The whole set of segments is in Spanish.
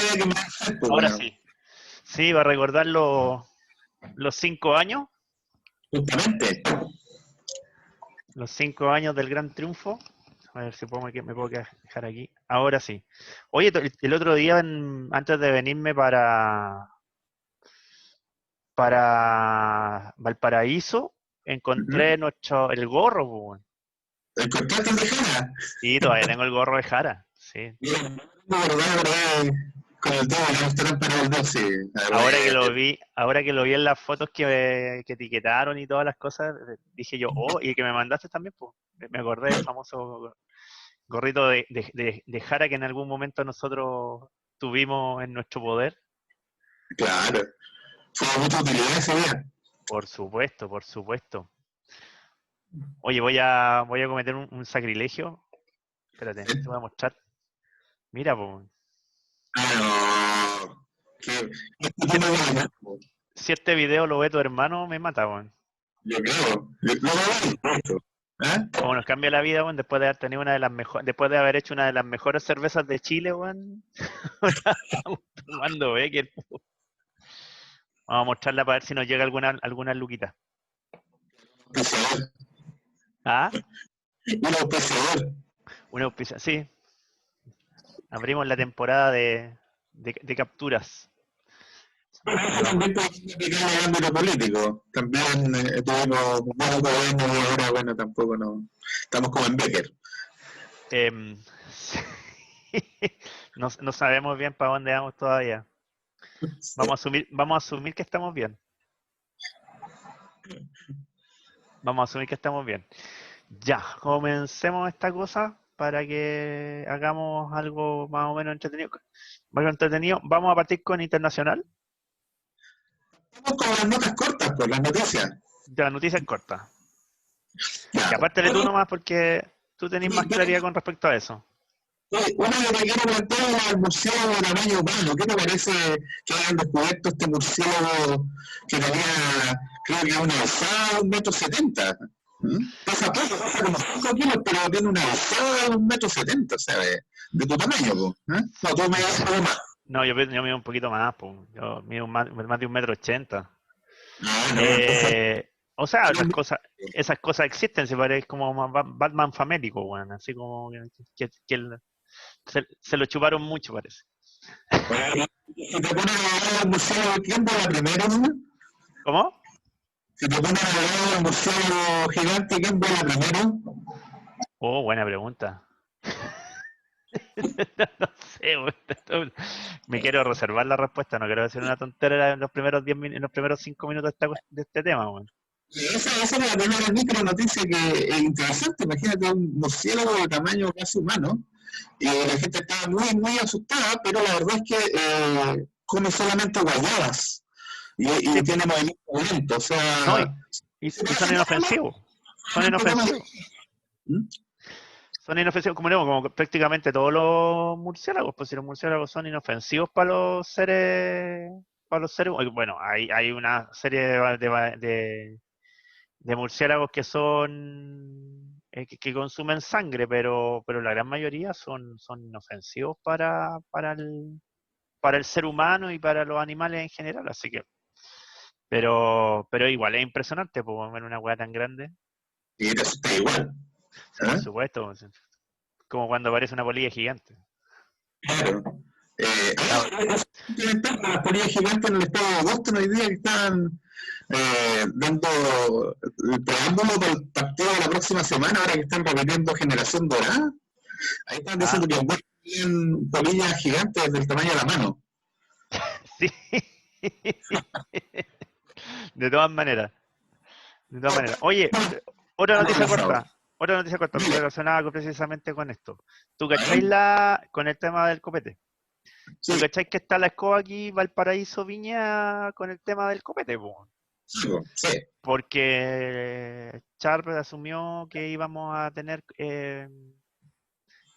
sabía que me iba a hacer, pues, Ahora bueno, sí. Sí, va a recordar los 5 años. justamente. Los 5 años del gran triunfo. A ver si me puedo dejar aquí. Ahora sí. Oye, el otro día, antes de venirme para Valparaíso, encontré Ujú. el gorro, po, weón. ¿Encontraste el de Jara? Sí, todavía tengo el gorro de Jara. Sí. Mira, no me acordaba, ¿verdad? Con el tema del restaurante para volver, sí. La verdad Ahora que lo vi en las fotos que etiquetaron y todas las cosas, dije yo, oh, y que me mandaste también, pues, me acordé del famoso gorrito de Jara que en algún momento nosotros tuvimos en nuestro poder. claro, fue de mucha utilidad ese día. Por supuesto, por supuesto. Oye, voy a cometer un sacrilegio. Espérate, te voy a mostrar. Mira, pues, Ah, no. ¿Qué si, tipo de ganas? si este video lo ve tu hermano, me mata, weón. Yo creo. Lo voy a ver, esto. ¿Ah? Cómo nos cambia la vida, weón, después de haber tenido una de las mejores, después de haber hecho una de las mejores cervezas de Chile, weón. Ahora estamos tomando Becker. Vamos a mostrarla para ver si nos llega alguna luquita. Auspiciador. Ah, Un auspiciador. una auspicia. Sí, abrimos la temporada de capturas. Bueno, Ahí eso vamos. también puede aplicar en el ámbito político. También tuvimos buenos gobiernos y ahora, bueno, tampoco no. Estamos como en Becker. Em, no sabemos bien para dónde vamos todavía. Vamos a asumir que estamos bien. Vamos a asumir que estamos bien. Ya, comencemos esta cosa para que hagamos algo más o menos entretenido. Vamos a partir con internacional. Estamos con las notas cortas, pues, las noticias. De las noticias cortas. Ya. Y apártale tú Bueno, nomás porque tú tenés más claridad con respecto a eso. una que te quiero plantear es el murciélago de tamaño humano. ¿Qué te parece que hayan descubierto este murciélago que tenía, creo que una alzada de 1,70 m? Pesa poco, pesa como 5 kilos, pero tiene una alzada de 1,70 m, o sea, de tu tamaño, pues. No, tú me das algo más. No, yo mido un poquito más, pues. Yo mido más de 1,80 m. Ah, no, entonces. O sea, esas cosas existen, se parece como Batman famélico, weón. Así como se lo chuparon mucho, parece. Bueno, si te pones a hablar del murciélago, ¿quién vuela primero, no? ¿Cómo? Si te pones a hablar del murciélago gigante, ¿quién vuela primero? Oh, buena pregunta. No sé, weón. Me quiero reservar la respuesta, no quiero decir una tontera en los primeros 10 minutos, en los primeros 5 minutos de este tema, weón. Esa era la primera micro noticia que es interesante. Imagínate un murciélago de tamaño casi humano. Y la gente estaba muy, muy asustada, pero la verdad es que come solamente guayabas y Sí, po. tiene movimiento lento. O No, sea, y son inofensivos. Son el problema es. inofensivos. Son inofensivos, como prácticamente todos los murciélagos, pues si los murciélagos son inofensivos para los seres, bueno, hay una serie de murciélagos que son que consumen sangre, pero la gran mayoría son inofensivos para el ser humano y para los animales en general, así que, pero igual es impresionante, pues ver una hueá tan grande. Y te asusta igual. Sí, por ¿Eh? supuesto, como cuando aparece una polilla gigante. Claro. Está- Las polillas gigantes en el estado de Boston hoy día que están dando el preámbulo del partido de la próxima semana, ahora que están repitiendo Generación Dorada. Ahí están diciendo Ah, que tienen polillas gigantes del tamaño de la mano. sí. De todas maneras, de todas maneras. Oye, otra noticia corta, Dile, relacionada precisamente con esto. ¿Tú a ver, cacháis con el tema del copete? ¿Tú sí, cacháis que está la escoba aquí, Valparaíso, Viña, con el tema del copete, po? sí, sí. Porque Sharp asumió que íbamos a tener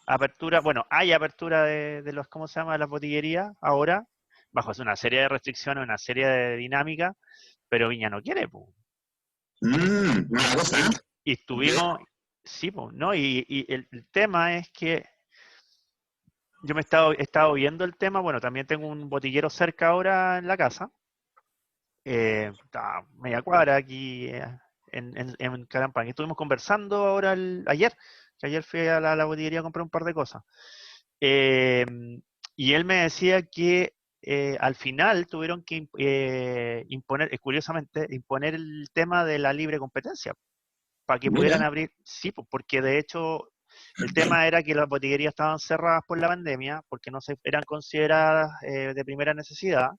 apertura, bueno, hay apertura de los, ¿cómo se llama?, de las botillerías ahora, bajo una serie de restricciones, una serie de dinámicas, pero Viña no quiere, pues. Una cosa, ¿eh? Y estuvimos, sí, pues, ¿no? Y el tema es que yo he estado viendo el tema, bueno, también tengo un botiguero cerca ahora en la casa, está media cuadra aquí en Calampán. Y estuvimos conversando ahora ayer, que ayer fui a la botillería a comprar un par de cosas. Eh, y él me decía que al final tuvieron que imponer, curiosamente, imponer el tema de la libre competencia para que pudieran Mira, abrir, sí, pues, porque de hecho el tema era que las botillerías estaban cerradas por la pandemia, porque no se eran consideradas de primera necesidad,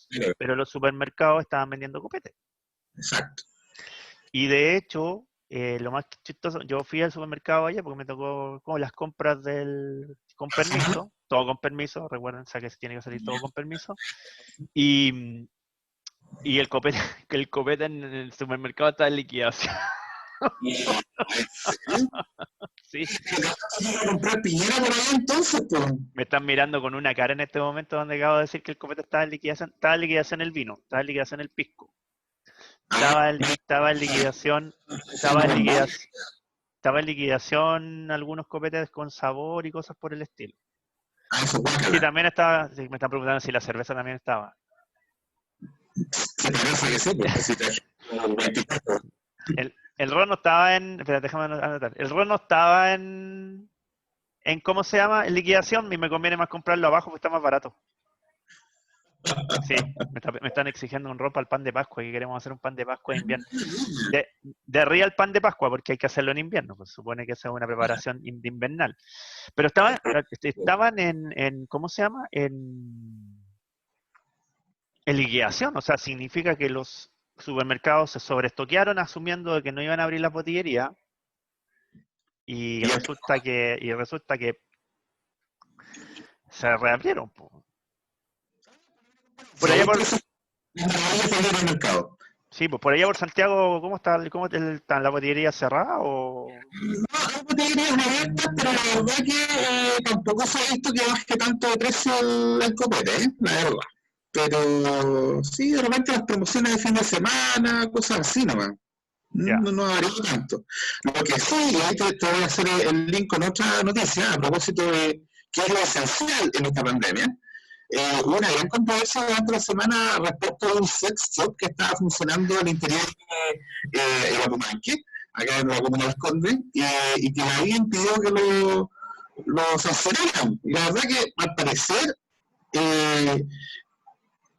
mira, pero los supermercados estaban vendiendo copete. exacto. Y de hecho, lo más chistoso, yo fui al supermercado ayer porque me tocó como las compras con La semana, permiso, todo con permiso, recuerden, o sea, que se tiene que salir todo con permiso, y, y el copete, que el copete en el supermercado está en liquidación. ¿sí? Sí, ¿Vas a comprar piñera por ahí entonces, pues? me están mirando con una cara en este momento donde acabo de decir que el copete estaba en liquidación el vino, estaba en liquidación el pisco, Ah, estaba en liquidación, estaba en liquidación, estaba en liquidación algunos copetes con sabor y cosas por el estilo. eso, Sí, guácala. también estaba, sí, me están preguntando si la cerveza también estaba. Se parece que sí, porque si te 24. El ron no estaba en, espera, déjame anotar, el ron no estaba ¿cómo se llama? En liquidación y me conviene más comprarlo abajo porque está más barato. Sí, me están exigiendo un ron para el pan de Pascua y queremos hacer un pan de Pascua de invierno. De real pan de Pascua porque hay que hacerlo en invierno, pues supone que esa es una preparación invernal. Pero estaban ¿cómo se llama? En liquidación, o sea, significa que los supermercados se sobreestoquearon asumiendo de que no iban a abrir las botillerías y Y resulta que se reabrieron. Po. Por allá por, productos las maravillas del libre mercado. sí, pues por allá por Santiago, ¿está la botillería cerrada o? No, hay botellerías abiertas, pero la verdad que tampoco se ha visto que baje tanto de precio el copete, la verdad. Pero sí, de repente las promociones de fin de semana, cosas así nomás. Ya, No varía tanto. Lo que sí, y ahí te voy a hacer el link con otra noticia a propósito de qué es lo esencial en esta pandemia. Hubo una gran controversia durante la semana respecto a un sex shop que estaba funcionando al interior de Apumanque, acá en la comuna de Las Condes, y que la habían pedido que lo sancionaran. Y la verdad que, al parecer, eh,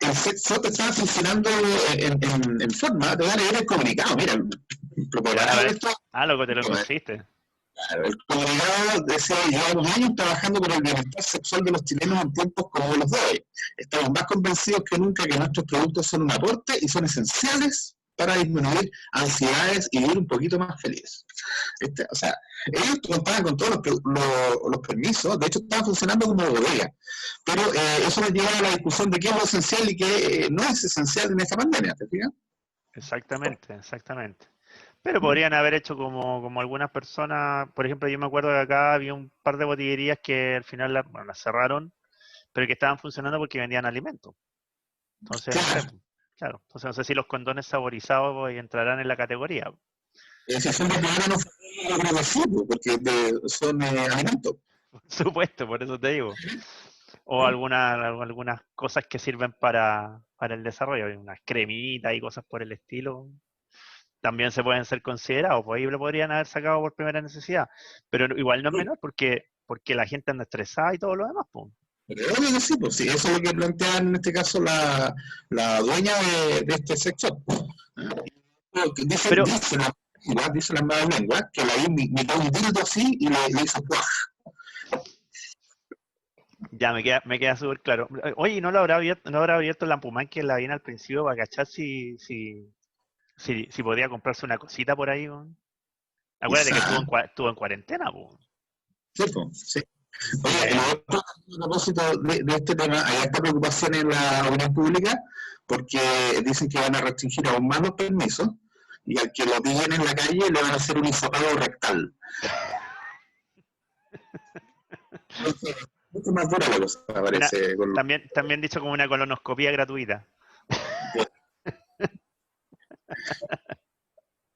el sex shop estaba funcionando en forma de dar el comunicado. Mira, te van a preparado ver. esto. Ah, loco, te lo pusiste. Claro, el comunicado decía: llevamos años trabajando por el bienestar sexual de los chilenos en tiempos como los de hoy. Estamos más convencidos que nunca que nuestros productos son un aporte y son esenciales para disminuir ansiedades y vivir un poquito más felices. O sea, ellos contaban con todos los permisos, de hecho estaban funcionando como bodega, pero eso nos lleva a la discusión de qué es lo esencial y qué no es esencial en esta pandemia, ¿te fijas? Exactamente, exactamente. Pero podrían haber hecho como algunas personas, por ejemplo, yo me acuerdo que acá había un par de botillerías que al final las cerraron, pero que estaban funcionando porque vendían alimentos. Entonces, no sé, Claro, pues, claro. Entonces, no sé si los condones saborizados pues, entrarán en la categoría. si son de plátano, yo creo que sí, porque son alimentos. Por supuesto, por eso te digo. O algunas cosas que sirven para el desarrollo, unas cremitas y cosas por el estilo, también se pueden ser considerados, pues ahí lo podrían haber sacado por primera necesidad, pero igual no es menor porque la gente anda estresada y todo lo demás, pues. Pero obvio que sí, pues sí, eso es lo que plantea en este caso la dueña de este sex shop. Pero Dice la mala lengua, que la vi miró un dildo así y le hizo ¡guau! ya me queda súper claro. Oye, ¿no habrá abierto la Pumán que la vine al principio para cachar si podía comprarse una cosita por ahí, weón? Acuérdate que estuvo Quizá, estuvo en cuarentena, pues. sí, pues, sí. Oye, Eh, a propósito de este tema, hay esta preocupación en la opinión pública porque dicen que van a restringir aún más los permisos y al que lo pillen en la calle le van a hacer un hisopado rectal. Mucho más dura la cosa, una, parece. también dicho como una colonoscopía gratuita.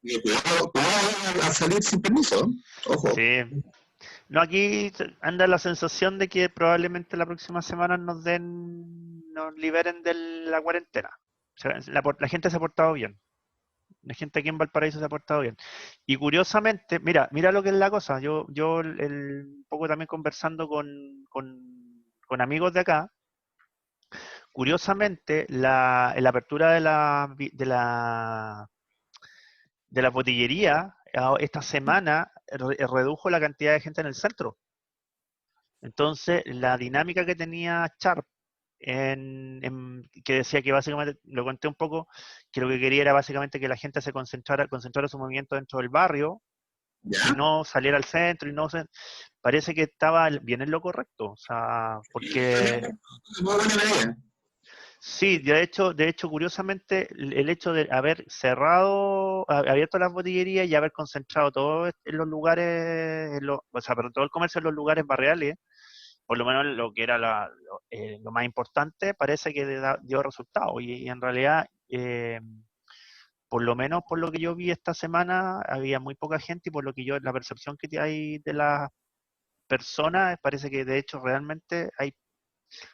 Cuidado al salir sin permiso, ojo. Sí. No, aquí anda la sensación de que probablemente la próxima semana nos liberen de la cuarentena. O sea, la gente se ha portado bien. La gente aquí en Valparaíso se ha portado bien. Y curiosamente, mira lo que es la cosa. Yo un poco también conversando con amigos de acá, curiosamente, en la apertura de la botillería, esta semana redujo la cantidad de gente en el centro. Entonces, la dinámica que tenía Sharp, que decía que básicamente, lo conté un poco, que lo que quería era básicamente que la gente se concentrara su movimiento dentro del barrio y ¿Ya? no saliera al centro y no se, parece que estaba bien en lo correcto, o sea, porque Muy buena medida. sí, de hecho, curiosamente, el hecho de haber abierto las botillerías y haber concentrado todo en los lugares, o sea, pero todo el comercio en los lugares barriales, por lo menos lo que era lo más importante, parece que dio resultado. Y en realidad, por lo menos por lo que yo vi esta semana, había muy poca gente y por lo que la percepción que hay de las personas, parece que de hecho realmente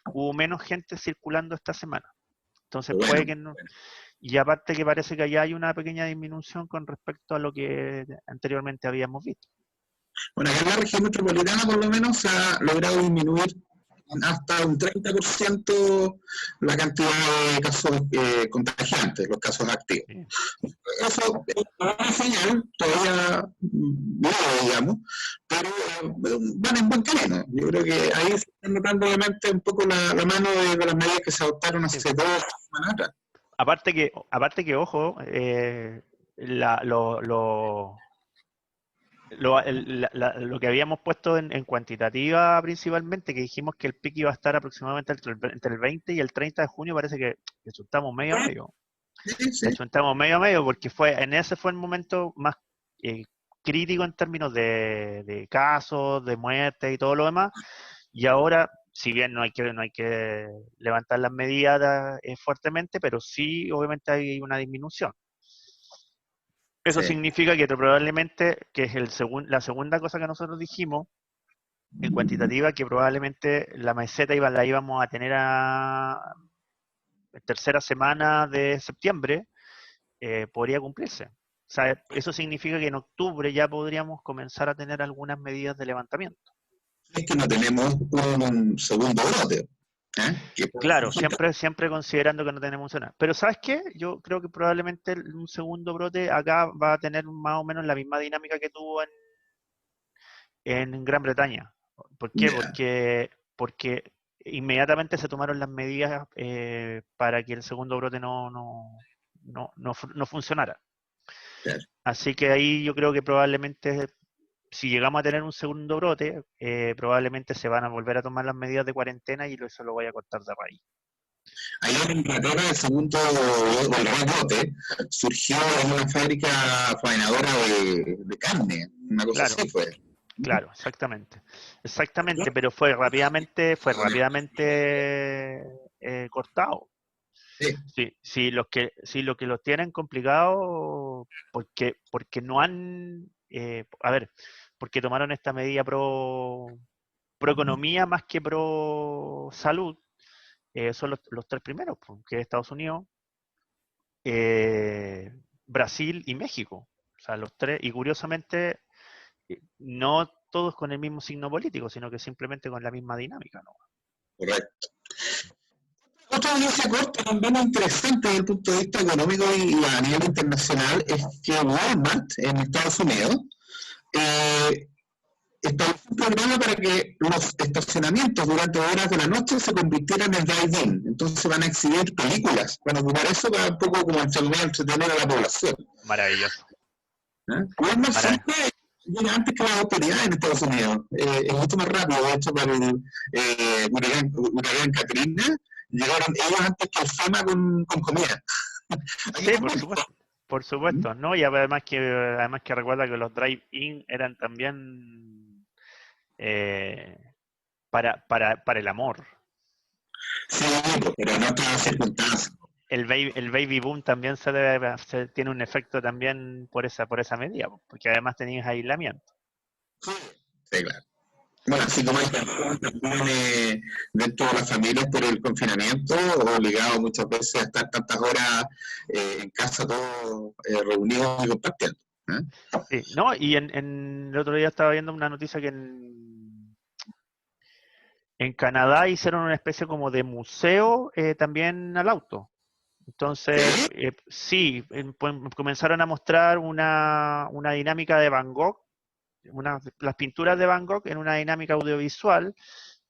hubo menos gente circulando esta semana. Entonces puede Bueno, que no. Y aparte que parece que allá hay una pequeña disminución con respecto a lo que anteriormente habíamos visto. bueno, acá en la región metropolitana por lo menos se ha logrado disminuir hasta un 30% la cantidad de casos contagiantes, los casos activos. Sí. Eso es una señal, todavía no, digamos, pero van en buen camino. Yo creo que ahí se está notando obviamente un poco la mano de las medidas que se adoptaron Sí. hace 2 semanas atrás. Aparte que ojo, la- lo que habíamos puesto en cuantitativa principalmente, que dijimos que el pic iba a estar aproximadamente entre el 20 y el 30 de junio, parece que chuntamos medio a medio. Sí, sí. Le chuntamos medio a medio porque ese fue el momento más eh, crítico en términos de casos, de muertes y todo lo demás. Y ahora, si bien no hay que levantar las medidas fuertemente, pero sí, obviamente hay una disminución. Eso Sí. significa que probablemente, que es la segunda cosa que nosotros dijimos, en cuantitativa, que probablemente la meseta la íbamos a tener a tercera semana de septiembre, podría cumplirse. O sea, eso significa que en octubre ya podríamos comenzar a tener algunas medidas de levantamiento. Es que no tenemos un segundo brote. Que Claro, siempre considerando que no tenemos una. Pero ¿sabes qué? Yo creo que probablemente un segundo brote acá va a tener más o menos la misma dinámica que tuvo en Gran Bretaña. ¿Por qué? ya, Porque inmediatamente se tomaron las medidas para que el segundo brote no funcionara. claro. Así que ahí yo creo que probablemente, si llegamos a tener un segundo brote, probablemente se van a volver a tomar las medidas de cuarentena y eso lo voy a cortar de raíz. Ahí en Inglaterra el segundo brote surgió en una fábrica faenadora de carne, una cosa Claro, así fue. claro, exactamente. Exactamente, pero fue rápidamente cortado. Sí, Sí, los que los tienen complicados porque no han, a ver, porque tomaron esta medida pro economía más que pro salud, son los tres primeros, pues, que es Estados Unidos, eh, Brasil y México. O sea, los tres, y curiosamente, no todos con el mismo signo político, sino que simplemente con la misma dinámica, ¿no? correcto. Otra noticia corta también interesante desde el punto de vista económico y a nivel internacional es que Walmart en Estados Unidos eh, estableció un programa para que los estacionamientos durante horas de la noche se convirtieran en drive-in. Entonces van a exhibir películas, van a ocupar eso para un poco como entretener a la población. Maravilloso. Walmart Marav siempre llega antes que las autoridades en Estados Unidos. Es mucho más rápido. De hecho, para el huracán Katrina, llegaron ellos antes que el FEMA con comida. Aquí Sí, por también. supuesto. Por supuesto, ¿no? Y además que recuerda que los drive-in eran también para el amor. Sí, pero en otras circunstancias. El baby boom también tiene un efecto también por esa medida, porque además tenías aislamiento. Sí, sí, claro. Bueno, así como hay personas también dentro de las familias por el confinamiento, obligados muchas veces a estar tantas horas en casa todos reunidos y compartiendo. ¿Eh? Sí, ¿no? Y el otro día estaba viendo una noticia que en Canadá hicieron una especie como de museo también al auto. Entonces, ¿Sí? sí, comenzaron a mostrar una dinámica de Van Gogh, las pinturas de Van Gogh en una dinámica audiovisual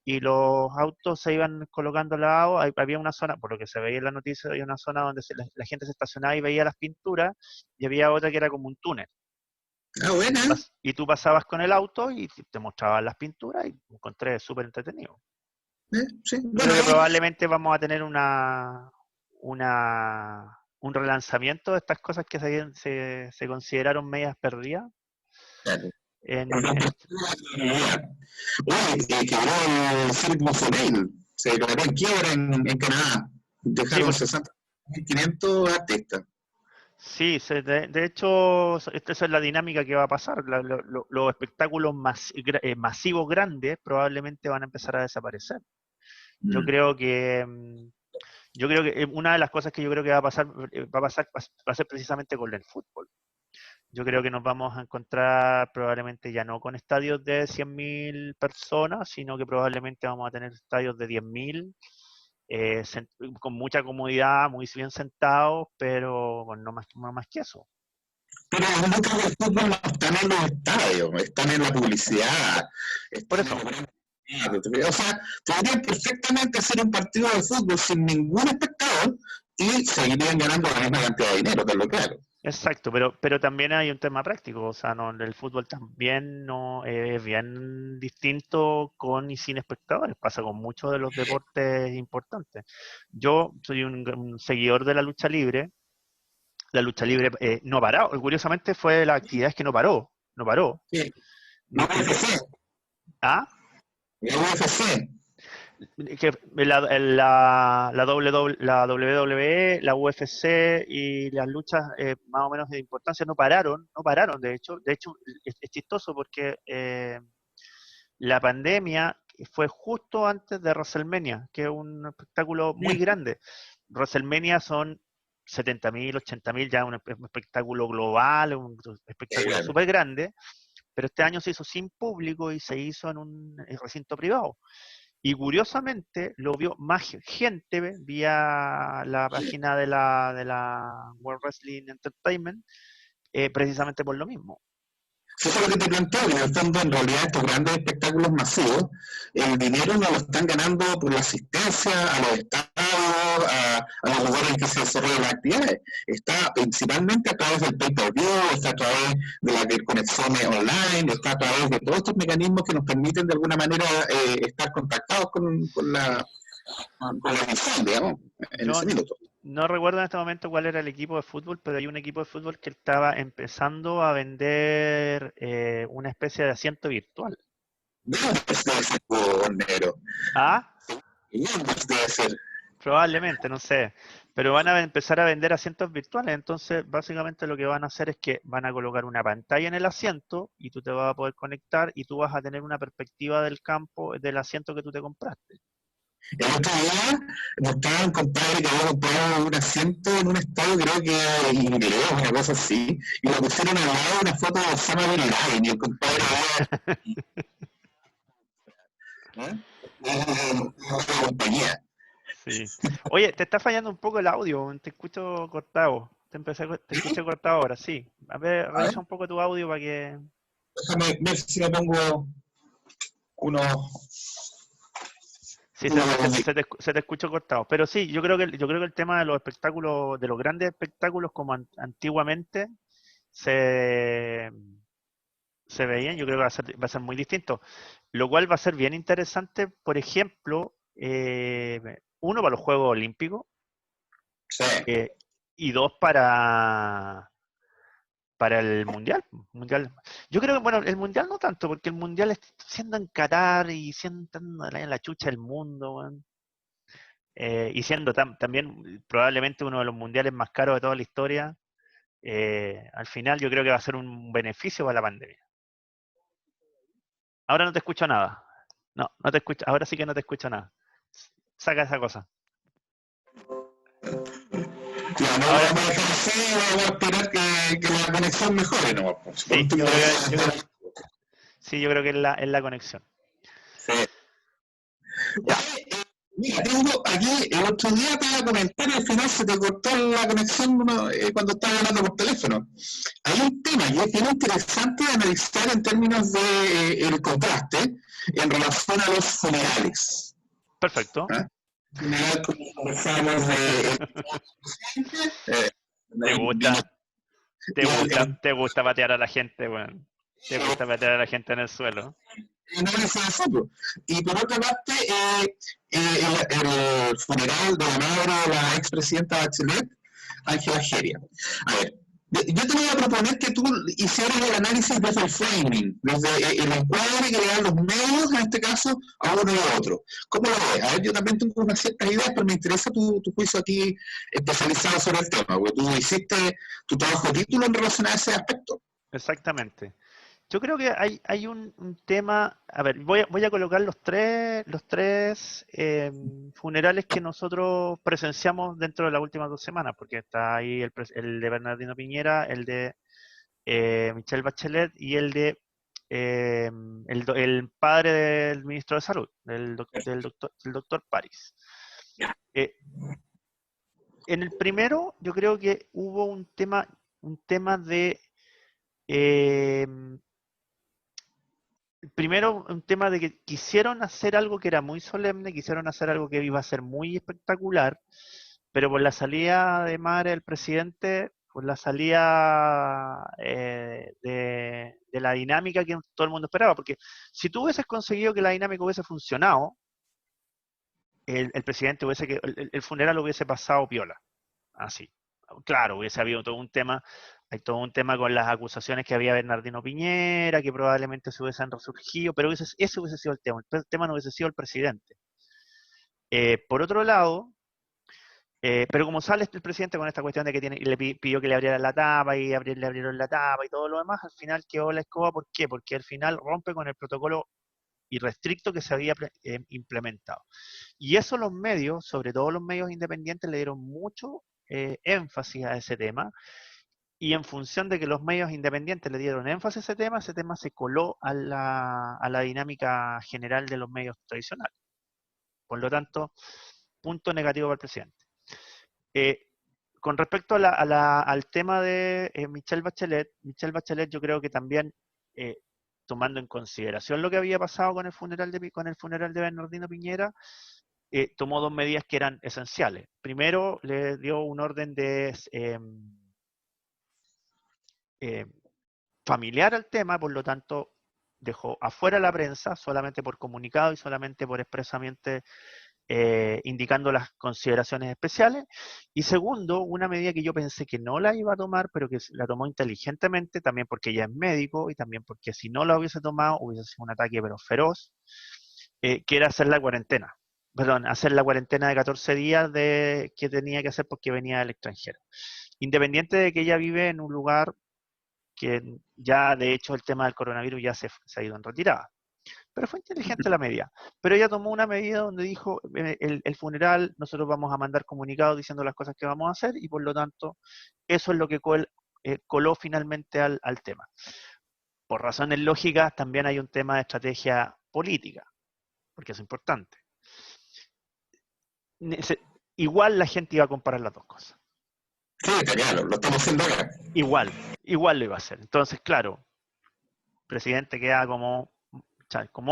y los autos se iban colocando al lado. Había una zona, por lo que se veía en la noticia, había una zona donde la gente se estacionaba y veía las pinturas y había otra que era como un túnel. Ah, buena. Y tú pasabas con el auto y te mostraban las pinturas y me encontré súper entretenido. Sí, Yo bueno, creo que ahí, probablemente vamos a tener un relanzamiento de estas cosas que se consideraron medias perdidas. claro. En este- Oye, quebró el Cirque du Soleil, se declaró en quiebra en Canadá. sí, Dejaron 60.500 artistas. sí, de hecho, esa es la dinámica que va a pasar. Los espectáculos masivos grandes probablemente van a empezar a desaparecer. Yo Mm. creo que una de las cosas que yo creo que va a ser precisamente con el fútbol. Yo creo que nos vamos a encontrar probablemente ya no con estadios de 100.000 personas, sino que probablemente vamos a tener estadios de 10.000, con mucha comodidad, muy bien sentados, pero con no más que eso. Pero los lucas del fútbol no están en los estadios, están en la publicidad, Por están en eso, los grandes teatros. O sea, podrían perfectamente hacer un partido de fútbol sin ningún espectador y seguirían ganando la misma cantidad de dinero, que es lo claro. exacto, pero también hay un tema práctico, o sea, no, el fútbol también no es bien distinto con y sin espectadores, pasa con muchos de los deportes importantes. Yo soy un seguidor de la lucha libre no paró, curiosamente fue de las actividades que no paró. Sí. La Y te- UFC, ah, la UFC, que la WWE, la UFC y las luchas más o menos de importancia no pararon, de hecho es chistoso porque la pandemia fue justo antes de WrestleMania, que es un espectáculo muy grande. WrestleMania son 70.000, 80.000, ya un espectáculo global, un sí, espectáculo claro. súper grande, pero este año se hizo sin público y se hizo en un recinto privado. Y curiosamente lo vio más gente vía la página de la World Wrestling Entertainment, precisamente por lo mismo. Eso es lo que te planteo, que en el fondo, en realidad, estos grandes espectáculos masivos, el dinero no lo están ganando por la asistencia a los estados, a los lugares en que se desarrollan las actividades. Está principalmente a través del pay-per-view, está a través de las conexiones online, está a través de todos estos mecanismos que nos permiten, de alguna manera, estar contactados con la visión, digamos, en Yo ese minuto. no recuerdo en este momento cuál era el equipo de fútbol, pero hay un equipo de fútbol que estaba empezando a vender una especie de asiento virtual. Londres debe ser por negro. Ah, Londres debe ser. probablemente, no sé. Pero van a empezar a vender asientos virtuales. Entonces, básicamente lo que van a hacer es que van a colocar una pantalla en el asiento y tú te vas a poder conectar y tú vas a tener una perspectiva del campo, del asiento que tú te compraste. El otro día mostraba un compadre que había comprado un asiento en un estadio, creo que inglés, una cosa así, y lo pusieron al lado de una foto de Osama Bin Laden, y el compadre había una compañía. Sí. Oye, te está fallando un poco el audio, te escucho cortado. Te escuché cortado ahora, sí. A ver, A ver, revisa un poco tu audio para que... déjame ver si me pongo unos, Sí, unos se te escucha cortado. Pero sí, yo creo que el tema de los espectáculos, de los grandes espectáculos como antiguamente se, se veían, yo creo que va a ser muy distinto. Lo cual va a ser bien interesante, por ejemplo, uno para los Juegos Olímpicos sí. eh, y dos para el mundial. Yo creo que, bueno, el mundial no tanto, porque el mundial siendo en Qatar y siendo en la chucha del mundo, weón, y siendo también probablemente uno de los mundiales más caros de toda la historia, al final yo creo que va a ser un beneficio para la pandemia. Ahora no te escucho nada. No, no te escucho. Ahora sí que no te escucho nada. Saca esa cosa. Ya, no lo Ahora, vamos a dejar así, vamos a esperar que la conexión mejore, ¿no? Pues, por sí, último, sí, yo creo que es la conexión. sí. Ya. Mira, tengo aquí, el otro día te iba a comentar y al final se te cortó la conexión cuando estaba hablando por teléfono. Hay un tema que es bien interesante de analizar en términos de el contraste en relación a los funerales. Perfecto. ¿Ah? Funeral, como conversamos de eh, Te vino, gusta, te gusta patear a la gente, bueno. Te gusta patear a la gente en el suelo. análisis de fútbol. Y por otra parte, el funeral de la madre de la expresidenta Bachelet, Ángela Geria. A ver, yo te voy a proponer que tú hicieras el análisis desde el framing, desde el encuadre que le dan los medios, en este caso, a uno y a otro. ¿Cómo lo ves? A ver, yo también tengo unas ciertas ideas, pero me interesa tu juicio aquí especializado sobre el tema, porque tú hiciste tu trabajo de título en relación a ese aspecto. Exactamente. Yo creo que hay un tema, a ver, voy a colocar los tres funerales que nosotros presenciamos dentro de las últimas 2 semanas, porque está ahí el de Bernardino Piñera, el de Michelle Bachelet y el de el padre del ministro de Salud, del doctor París. Eh, en el primero, yo creo que hubo un tema de eh, primero, un tema de que quisieron hacer algo que era muy solemne, quisieron hacer algo que iba a ser muy espectacular, pero por la salida de madre del presidente, por la salida de la dinámica que todo el mundo esperaba, porque si tú hubieses conseguido que la dinámica hubiese funcionado, el presidente hubiese que el funeral hubiese pasado piola, así. Claro, hubiese habido todo un tema, hay todo un tema con las acusaciones que había Bernardino Piñera, que probablemente se hubiesen resurgido, pero ese hubiese sido el tema no hubiese sido el presidente. Por otro lado, pero como sale el presidente con esta cuestión de que le pidió que le abrieran la tapa y le abrieron la tapa y todo lo demás, al final quedó la escoba. ¿Por qué? Porque al final rompe con el protocolo irrestricto que se había implementado. Y eso los medios, sobre todo los medios independientes, le dieron mucho énfasis a ese tema. Y en función de que los medios independientes le dieron énfasis a ese tema se coló a la dinámica general de los medios tradicionales. Por lo tanto, punto negativo para el presidente. Eh, con respecto al tema de Michelle Bachelet yo creo que también, tomando en consideración lo que había pasado con el funeral de Bernardino Piñera, tomó dos medidas que eran esenciales. Primero, le dio un orden de familiar al tema, por lo tanto, dejó afuera la prensa solamente por comunicado y solamente por expresamente indicando las consideraciones especiales. Y segundo, una medida que yo pensé que no la iba a tomar, pero que la tomó inteligentemente, también porque ella es médico y también porque si no la hubiese tomado hubiese sido un ataque pero feroz, que era hacer la cuarentena. Perdón, hacer la cuarentena de 14 días que tenía que hacer porque venía del extranjero. Independiente de que ella vive en un lugar que ya de hecho el tema del coronavirus ya se ha ido en retirada. Pero fue inteligente la medida. Pero ella tomó una medida donde dijo, el funeral, nosotros vamos a mandar comunicados diciendo las cosas que vamos a hacer y por lo tanto eso es lo que coló finalmente al tema. Por razones lógicas también hay un tema de estrategia política, porque es importante. Igual la gente iba a comparar las dos cosas. Sí, está claro, lo estamos haciendo acá. Igual lo iba a hacer. Entonces, claro, el presidente queda como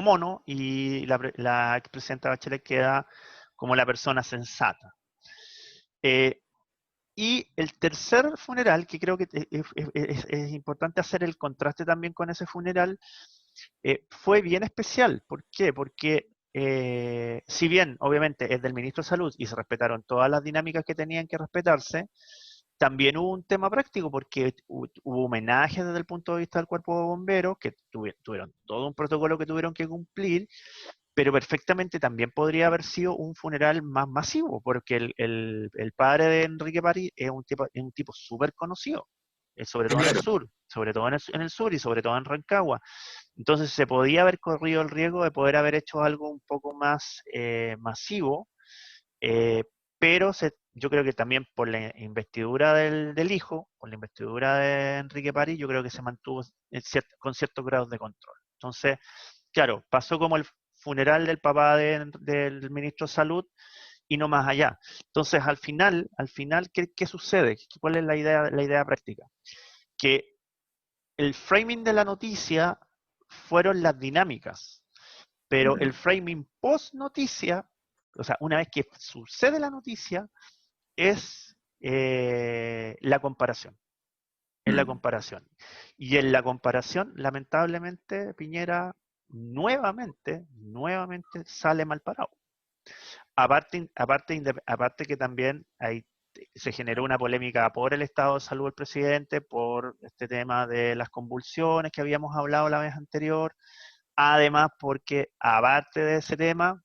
mono y la expresidenta Bachelet queda como la persona sensata. Y el tercer funeral, que creo que es importante hacer el contraste también con ese funeral, fue bien especial. ¿Por qué? Porque si bien obviamente es del ministro de Salud y se respetaron todas las dinámicas que tenían que respetarse, también hubo un tema práctico porque hubo homenajes desde el punto de vista del cuerpo de bomberos que tuvieron todo un protocolo que tuvieron que cumplir, pero perfectamente también podría haber sido un funeral más masivo, porque el padre de Enrique París es un tipo súper conocido. sobre todo en el Claro. sur, sobre todo en el sur y sobre todo en Rancagua. Entonces se podía haber corrido el riesgo de poder haber hecho algo un poco más masivo, eh, pero yo creo que también por la investidura del hijo, por la investidura de Enrique París, yo creo que se mantuvo con ciertos grados de control. Entonces, claro, pasó como el funeral del papá del ministro de Salud y no más allá. Entonces, al final, ¿qué sucede? ¿Cuál es la idea práctica? Que el framing de la noticia fueron las dinámicas, pero el framing post noticia, o sea, una vez que sucede la noticia, es la comparación. Es la comparación. Y en la comparación, lamentablemente, Piñera nuevamente sale mal parado. Aparte que también se generó una polémica por el estado de salud del presidente, por este tema de las convulsiones que habíamos hablado la vez anterior, además porque aparte de ese tema,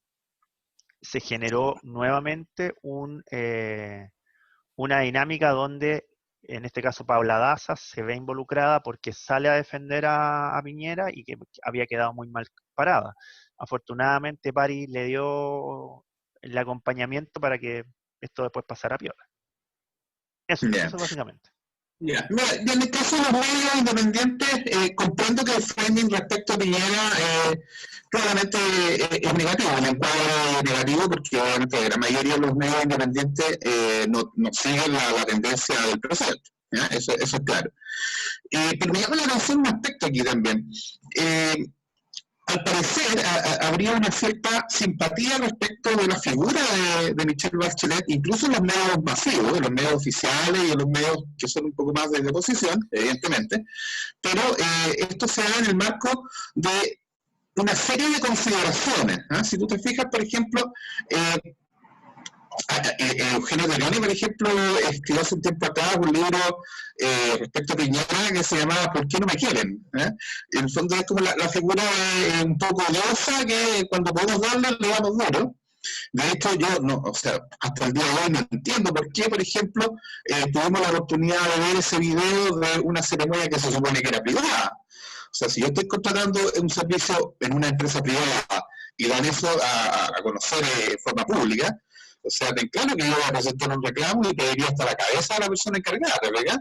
se generó nuevamente una dinámica donde, en este caso, Paula Daza se ve involucrada porque sale a defender a Piñera y que había quedado muy mal parada. Afortunadamente, París le dio el acompañamiento para que esto después pasara a piola. Ya. Eso básicamente. Ya. Mira, y en el caso de los medios independientes, comprendo que el framing respecto a Piñera claramente es negativo, un encuadre negativo, porque obviamente la mayoría de los medios independientes no siguen la tendencia del presidente. ¿Ya? Eso es claro. Pero me llama la atención un aspecto aquí también. Al parecer habría una cierta simpatía respecto de la figura de Michelle Bachelet, incluso en los medios masivos, en los medios oficiales y en los medios que son un poco más de oposición, evidentemente, pero esto se da en el marco de una serie de consideraciones. ¿Eh? Si tú te fijas, por ejemplo, Eugenio Deloni, por ejemplo, escribió hace un tiempo atrás un libro respecto a Piñera que se llamaba ¿Por qué no me quieren? En el fondo es como la figura un poco odiosa que cuando podemos darle le damos duro. De hecho, yo no, o sea, hasta el día de hoy no entiendo por qué, por ejemplo, tuvimos la oportunidad de ver ese video de una ceremonia que se supone que era privada. O sea, si yo estoy contratando un servicio en una empresa privada y dan eso a conocer de forma pública, o sea, ten claro que yo voy a presentar un reclamo y pediría hasta la cabeza a la persona encargada, ¿verdad?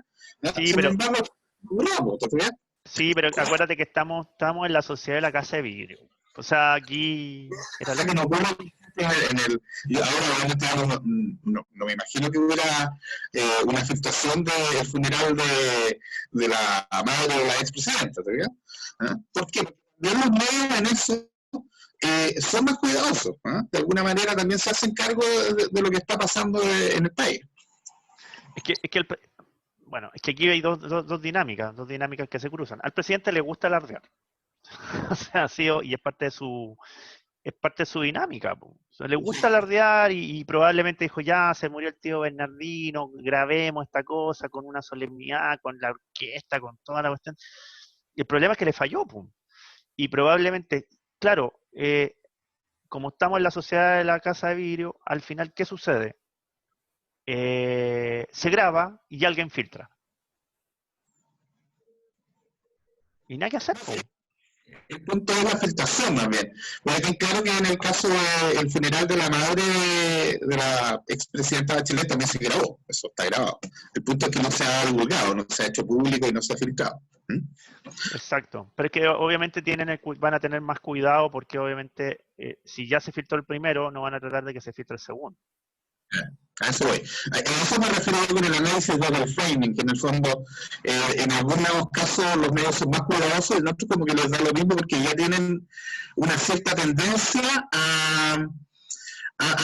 Sí, Sin pero embargo, no, ¿te fijas? sí, pero acuérdate que estamos en la sociedad de la casa de vidrio. O sea, aquí era lo Que no ocurre yo ahora obviamente no me imagino que hubiera una filtración del funeral de la madre de la expresidenta, ¿te fijas? ¿Ah? Porque los medios en eso son más cuidadosos. ¿Eh? De alguna manera también se hacen cargo de lo que está pasando en el país. Bueno, es que aquí hay dos dinámicas que se cruzan. Al presidente le gusta alardear. O sea, y es parte de su dinámica. O sea, le gusta alardear y probablemente dijo, ya, se murió el tío Bernardino, grabemos esta cosa con una solemnidad, con la orquesta, con toda la cuestión. Y el problema es que le falló, pum. Y probablemente, claro, como estamos en la sociedad de la casa de vidrio, al final, ¿qué sucede? Se graba y alguien filtra. Y nada que hacer, pum. El punto es la filtración más bien. Porque ten claro que en el caso del funeral de la madre de la expresidenta Bachelet también se grabó. Eso está grabado. El punto es que no se ha divulgado, no se ha hecho público y no se ha filtrado. ¿Mm? Exacto. Pero es que obviamente van a tener más cuidado porque obviamente si ya se filtró el primero, no van a tratar de que se filtre el segundo. A eso voy. A eso me refiero con el análisis del framing, que en el fondo, en algunos casos los medios son más cuidadosos, en otros como que les da lo mismo porque ya tienen una cierta tendencia a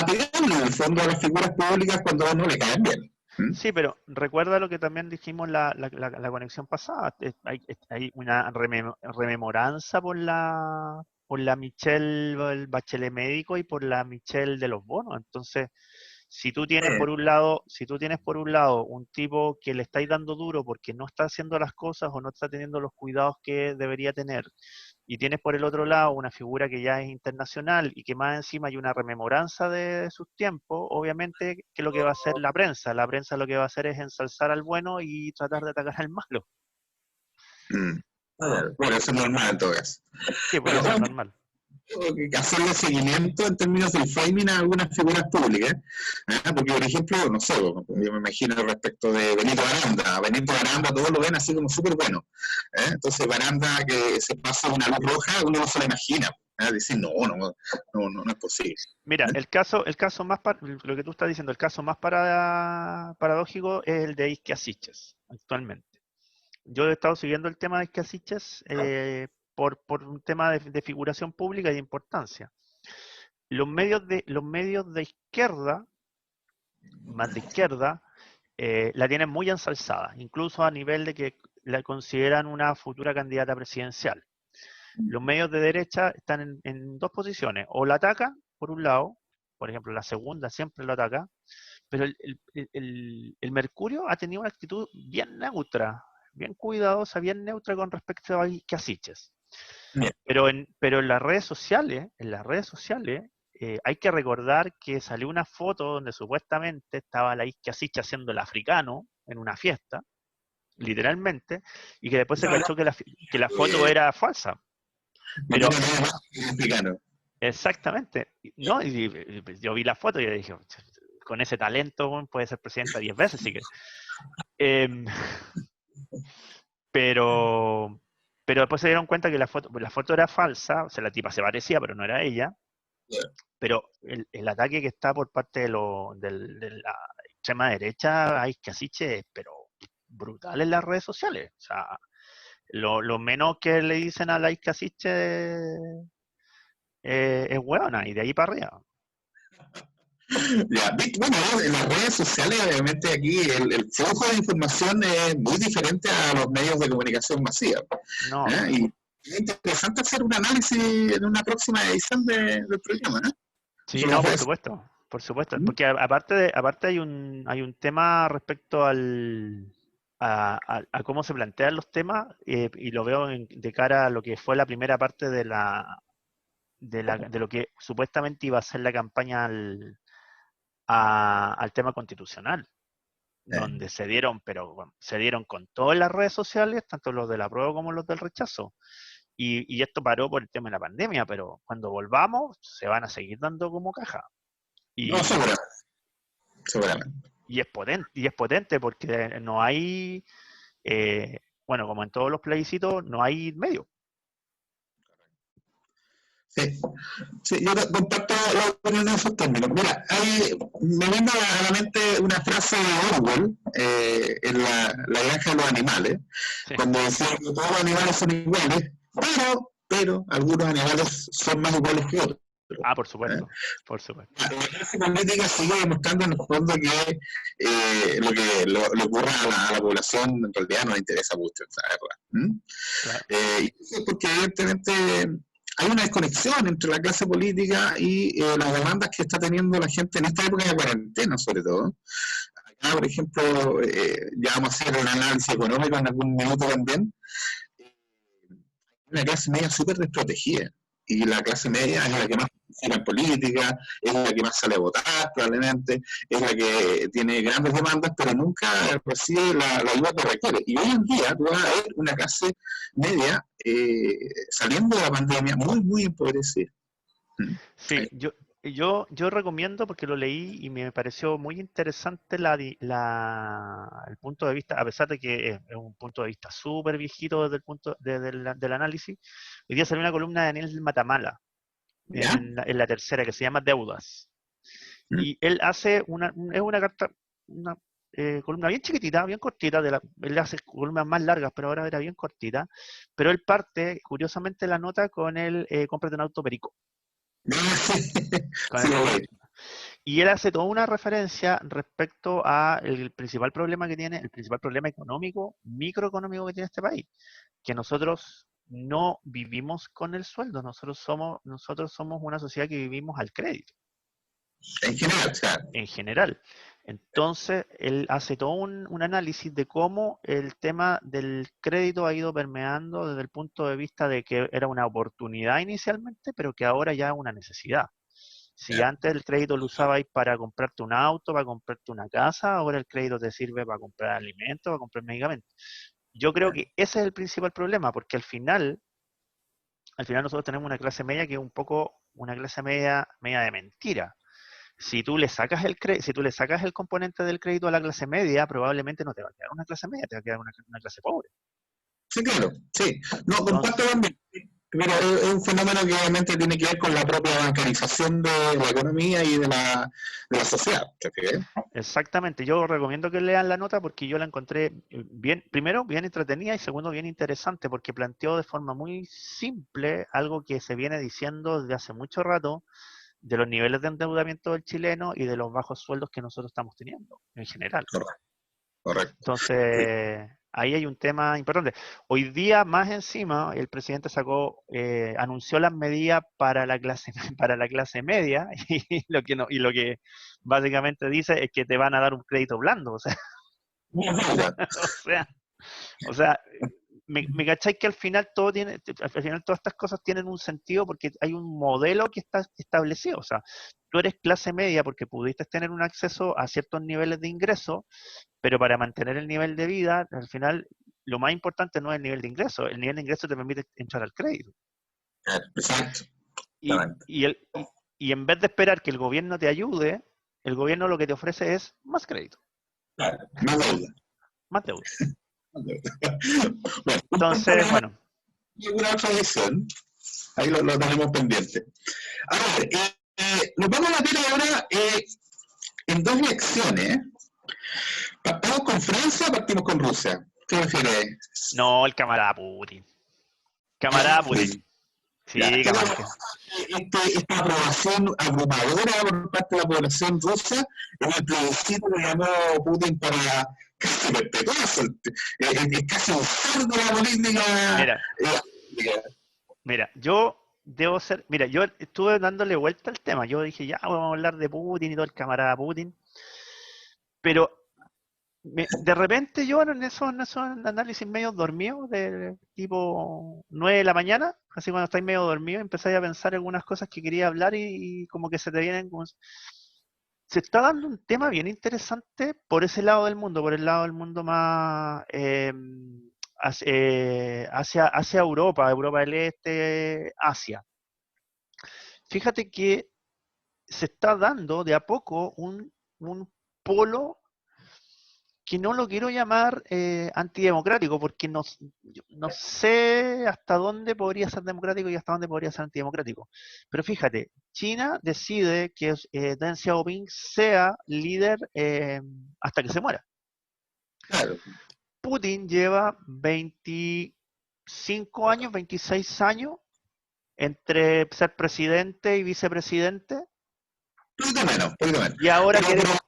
pegarle en el fondo a las figuras públicas cuando no le caen bien. ¿Mm? Sí, pero recuerda lo que también dijimos la conexión pasada. Hay una rememoranza por la Michelle Bachelet médico y por la Michelle de los bonos. Entonces, si tú tienes por un lado, un tipo que le estáis dando duro porque no está haciendo las cosas o no está teniendo los cuidados que debería tener, y tienes por el otro lado una figura que ya es internacional y que más encima hay una rememoranza de sus tiempos, obviamente, ¿qué es lo que va a hacer la prensa? La prensa lo que va a hacer es ensalzar al bueno y tratar de atacar al malo. Bueno, eso es normal en todo caso. Sí, pues Pero eso es bueno, normal. que hacerle seguimiento en términos del framing a algunas figuras públicas, porque por ejemplo, no sé, yo me imagino respecto de Benito Aranda todos lo ven así como súper bueno, entonces Aranda que se pasa una luz roja, uno no se lo imagina, dice no es posible. Mira, el caso más, lo que tú estás diciendo, el caso más paradójico es el de Isquia Siches, actualmente. Yo he estado siguiendo el tema de Isquia Siches por un tema de figuración pública y de importancia. Los medios de izquierda, más de izquierda, la tienen muy ensalzada, incluso a nivel de que la consideran una futura candidata presidencial. Los medios de derecha están en dos posiciones, o la atacan, por un lado, por ejemplo, la segunda siempre lo ataca, pero el Mercurio ha tenido una actitud bien neutra, bien cuidadosa, bien neutra con respecto a Casiches. Pero en las redes sociales, hay que recordar que salió una foto donde supuestamente estaba la Isquia Sicha haciendo el africano en una fiesta, literalmente, y que después se cachó que la foto era falsa. Pero exactamente, ¿no? Y yo vi la foto y dije, con ese talento puede ser presidenta 10 veces, así que. Pero después se dieron cuenta que la foto era falsa, o sea, la tipa se parecía, pero no era ella. Pero el ataque que está por parte de la extrema derecha a Isquiasiche es pero brutal en las redes sociales. O sea, lo menos que le dicen a la Isquiasiche es hueona, y de ahí para arriba. Ya, bueno, en las redes sociales, obviamente aquí el flujo de información es muy diferente a los medios de comunicación masiva. No. Y es interesante hacer un análisis en una próxima edición del programa. Sí, no, por supuesto, por supuesto. Porque aparte hay un tema respecto a cómo se plantean los temas, y lo veo de cara a lo que fue la primera parte de lo que supuestamente iba a ser la campaña al tema constitucional, donde se dieron, pero bueno, se dieron con todas las redes sociales, tanto los del apruebo como los del rechazo. Y esto paró por el tema de la pandemia, pero cuando volvamos se van a seguir dando como caja. No, seguramente. Y es potente porque no hay, bueno, como en todos los plebiscitos, no hay medio. Sí, yo comparto la opinión en esos términos. Mira, me viene a la mente una frase de Orwell en la granja de los animales, cuando decía que todos los animales son iguales, pero algunos animales son más iguales que otros. Por supuesto, por supuesto. La clase política sigue demostrando en el fondo que lo que le ocurra a la población en realidad no le interesa mucho, ¿verdad? Claro. Porque evidentemente hay una desconexión entre la clase política y las demandas que está teniendo la gente en esta época de cuarentena, sobre todo. Acá, por ejemplo, ya vamos a hacer un análisis económico en algún minuto también. Una clase media súper desprotegida. Y la clase media es la que más participa en política, es la que más sale a votar probablemente, es la que tiene grandes demandas, pero nunca recibe la ayuda que requiere. Y hoy en día tú vas a ver una clase media saliendo de la pandemia muy, muy empobrecida. Sí, yo recomiendo, porque lo leí y me pareció muy interesante el punto de vista, a pesar de que es un punto de vista súper viejito desde el punto del análisis. Hoy día salió una columna de Daniel Matamala en la tercera, que se llama Deudas. Y él hace una carta, una columna bien chiquitita, bien cortita, él hace columnas más largas, pero ahora era bien cortita, pero él parte, curiosamente, la nota con el cómprate un auto perico. Y él hace toda una referencia respecto a el principal problema que tiene, el principal problema económico, microeconómico que tiene este país, que nosotros no vivimos con el sueldo, nosotros somos una sociedad que vivimos al crédito. En general, claro. En general. Entonces, él hace todo un análisis de cómo el tema del crédito ha ido permeando desde el punto de vista de que era una oportunidad inicialmente, pero que ahora ya es una necesidad. Si antes el crédito lo usabais para comprarte un auto, para comprarte una casa, ahora el crédito te sirve para comprar alimentos, para comprar medicamentos. Yo creo que ese es el principal problema, porque al final nosotros tenemos una clase media que es un poco una clase media de mentira. Si tú le sacas si tú le sacas el componente del crédito a la clase media, probablemente no te va a quedar una clase media, te va a quedar una clase pobre. Sí, claro, sí. No, comparto Entonces, también. Mira, es un fenómeno que obviamente tiene que ver con la propia bancarización de la economía y de la sociedad. ¿Te fijas? exactamente, yo recomiendo que lean la nota porque yo la encontré bien, primero bien entretenida y segundo bien interesante porque planteó de forma muy simple algo que se viene diciendo desde hace mucho rato de los niveles de endeudamiento del chileno y de los bajos sueldos que nosotros estamos teniendo en general. Correcto, correcto. Entonces, ahí hay un tema importante. Hoy día, más encima, el presidente anunció las medidas para la clase, para la clase media y lo que no, y lo que básicamente dice es que te van a dar un crédito blando. O sea, o sea, o sea, me cacháis que al final al final todas estas cosas tienen un sentido porque hay un modelo que está establecido. O sea, tú eres clase media porque pudiste tener un acceso a ciertos niveles de ingreso, pero para mantener el nivel de vida, al final, lo más importante no es el nivel de ingreso. El nivel de ingreso te permite entrar al crédito. Exacto. Y, y, el, y en vez de esperar que el gobierno te ayude, el gobierno lo que te ofrece es más crédito, Claro, más deuda. más deuda. Bueno, Entonces, bueno, una otra edición, ahí lo tenemos pendiente. A ver, nos vamos a meter ahora en dos lecciones. ¿Partimos con Francia o partimos con Rusia? ¿Qué prefieres? no el camarada Putin. Camarada Putin. Ya, Sí, ¿qué tal camarada. esta aprobación abrumadora por parte de la población rusa en el plebiscito que llamó Putin para casi perpetuarse? Es casi un zar de la política. Mira, Eh, mira, yo estuve dándole vuelta al tema. Yo dije, ya, vamos a hablar de Putin y todo el camarada Putin. Pero de repente yo en esos análisis medio dormidos, de tipo 9 de la mañana, así cuando estáis medio dormido, empezáis a pensar algunas cosas que quería hablar y como que se te vienen se está dando un tema bien interesante por ese lado del mundo, por el lado del mundo más hacia Europa, Europa del Este, Asia. Fíjate que se está dando de a poco un polo que no lo quiero llamar antidemocrático, porque no sé hasta dónde podría ser democrático y hasta dónde podría ser antidemocrático. Pero fíjate, China decide que Deng Xiaoping sea líder hasta que se muera. claro, Putin lleva 25 años, 26 años entre ser presidente y vicepresidente, poquito menos, poquito menos. y ahora Pero quiere.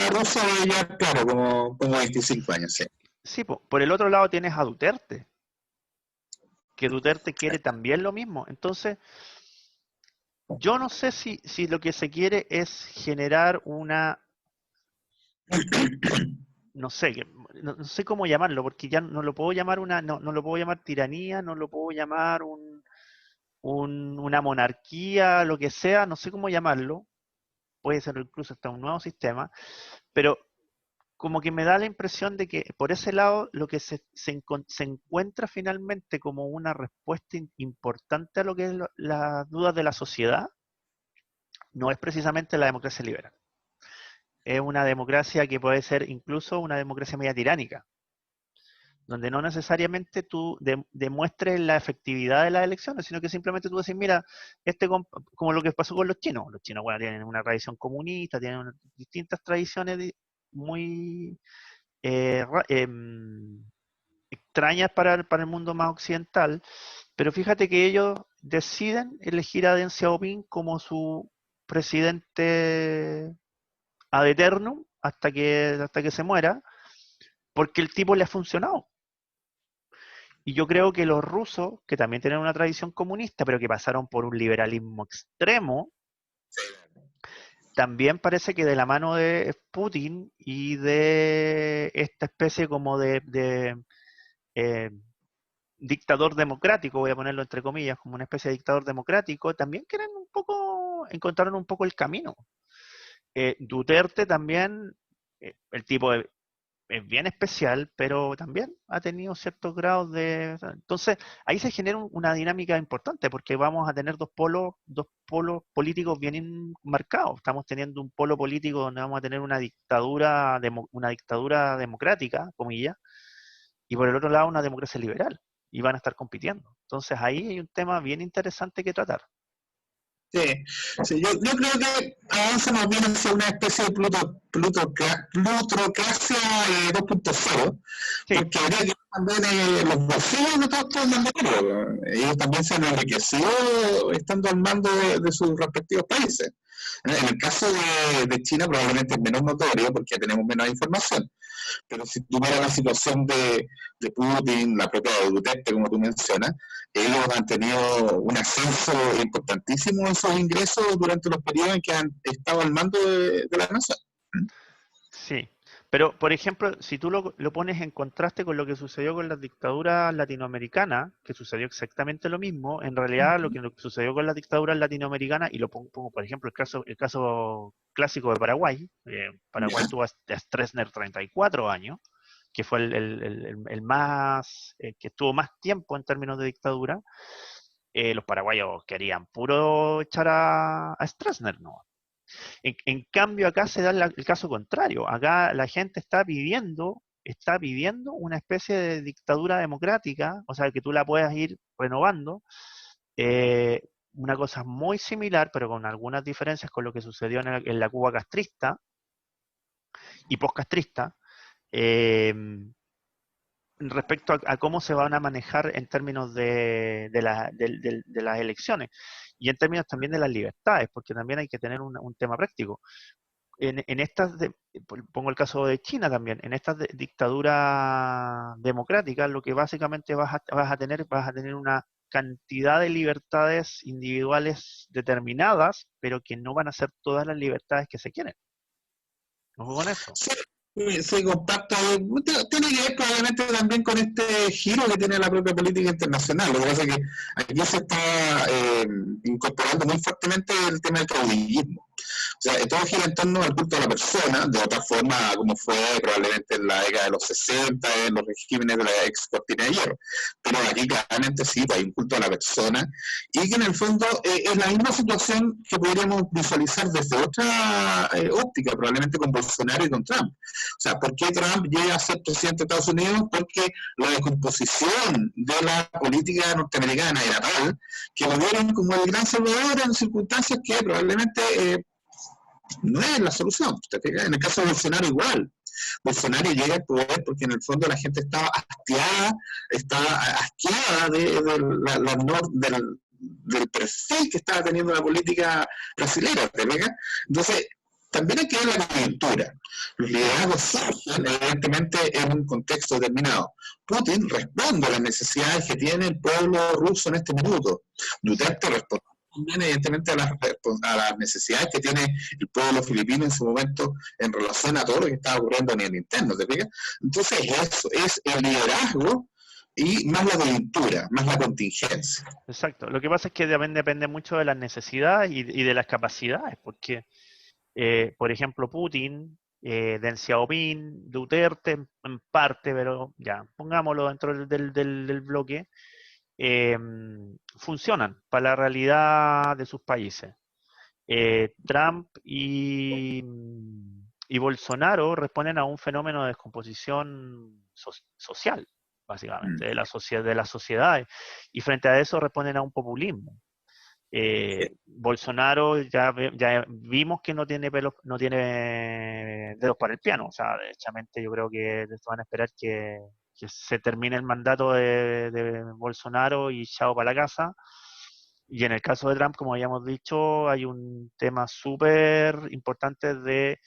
Rusia ya, claro, como 25 años, sí. Sí, por el otro lado tienes a Duterte, que Duterte quiere también lo mismo. Entonces, yo no sé si lo que se quiere es generar no sé, no sé cómo llamarlo, porque ya no lo puedo llamar no lo puedo llamar tiranía, no lo puedo llamar una monarquía, lo que sea, no sé cómo llamarlo, puede ser incluso hasta un nuevo sistema, pero como que me da la impresión de que por ese lado lo que se encuentra finalmente como una respuesta importante a lo que es las dudas de la sociedad, no es precisamente la democracia liberal. Es una democracia que puede ser incluso una democracia media tiránica, donde no necesariamente tú demuestres la efectividad de las elecciones, sino que simplemente tú decís, mira, como lo que pasó con los chinos bueno, tienen una tradición comunista, tienen distintas tradiciones muy extrañas para el mundo más occidental, pero fíjate que ellos deciden elegir a Deng Xiaoping como su presidente ad eternum hasta que se muera, porque el tipo le ha funcionado. Y yo creo que los rusos, que también tienen una tradición comunista, pero que pasaron por un liberalismo extremo, también parece que de la mano de Putin y de esta especie como de eh, dictador democrático, voy a ponerlo entre comillas, como una especie de dictador democrático, también quieren un poco, encontraron un poco el camino. Duterte también, el tipo es bien especial, pero también ha tenido ciertos grados de... Entonces, ahí se genera una dinámica importante, porque vamos a tener dos polos políticos bien marcados. Estamos teniendo un polo político donde vamos a tener una dictadura democrática, comillas, y por el otro lado una democracia liberal, y van a estar compitiendo. Entonces, ahí hay un tema bien interesante que tratar. Sí, sí, yo creo que avanza más bien hacia una especie de plutocracia 2.0, Sí, porque habría que ver también los bolsillos de todos estos mandatarios. Ellos también se han enriquecido estando al mando de sus respectivos países. En el caso de China probablemente es menos notorio porque ya tenemos menos información, pero si tú miras la situación de Putin, la propia de Duterte, como tú mencionas, ellos han tenido un ascenso importantísimo en sus ingresos durante los periodos en que han estado al mando de la nación. sí. Pero, por ejemplo, si tú lo pones en contraste con lo que sucedió con las dictaduras latinoamericanas, que sucedió exactamente lo mismo, en realidad lo que sucedió con las dictaduras latinoamericanas, y lo pongo, por ejemplo, el caso clásico de Paraguay, Paraguay ¿Ya? tuvo a Stroessner 34 años, que fue el más, que estuvo más tiempo en términos de dictadura. Los paraguayos querían puro echar a Stroessner, ¿no? En cambio, acá se da el caso contrario. Acá la gente está viviendo una especie de dictadura democrática, o sea, que tú la puedas ir renovando. Una cosa muy similar, pero con algunas diferencias con lo que sucedió en la Cuba castrista y postcastrista, eh, respecto a cómo se van a manejar en términos de las elecciones y en términos también de las libertades, porque también hay que tener un tema práctico. En estas, pongo el caso de China también, en estas dictaduras democráticas, lo que básicamente vas a tener una cantidad de libertades individuales determinadas, pero que no van a ser todas las libertades que se quieren. Ojo con eso. Sí, sí, comparto. Tiene que ver probablemente también con este giro que tiene la propia política internacional. Lo que pasa es que aquí se está incorporando muy fuertemente el tema del caudillismo. O sea, todo gira en torno al culto a la persona, de otra forma, como fue probablemente en la década de los 60, en los regímenes de la ex cortina de hierro. Pero aquí claramente sí, hay un culto a la persona, y que en el fondo es la misma situación que podríamos visualizar desde otra óptica, probablemente con Bolsonaro y con Trump. O sea, ¿por qué Trump llega a ser presidente de Estados Unidos? Porque la descomposición de la política norteamericana era tal que lo vieron como el gran salvador en circunstancias que probablemente no es la solución. En el caso de Bolsonaro igual. Bolsonaro llega al poder porque en el fondo la gente estaba hastiada, estaba asqueada del perfil que estaba teniendo la política brasileña, ¿te ves? Entonces, también hay que ver la coyuntura. Los liderazgos surgen, evidentemente, en un contexto determinado. Putin responde a las necesidades que tiene el pueblo ruso en este minuto. Duterte responde también, evidentemente, a las necesidades que tiene el pueblo filipino en su momento en relación a todo lo que está ocurriendo en el interno, ¿te fijas? Entonces, eso es el liderazgo y más la coyuntura, más la contingencia. Exacto. Lo que pasa es que también depende mucho de las necesidades y de las capacidades, porque, por ejemplo, Putin, Deng Xiaoping, Duterte en parte, pero ya, pongámoslo dentro del bloque, eh, funcionan para la realidad de sus países. Trump y Bolsonaro responden a un fenómeno de descomposición social, básicamente, Mm. de las sociedades, y frente a eso responden a un populismo. Bolsonaro ya vimos que no tiene pelos, no tiene dedos para el piano, o sea, derechamente yo creo que van a esperar que se termine el mandato de Bolsonaro y chao para la casa. Y en el caso de Trump, como habíamos dicho, hay un tema súper importante de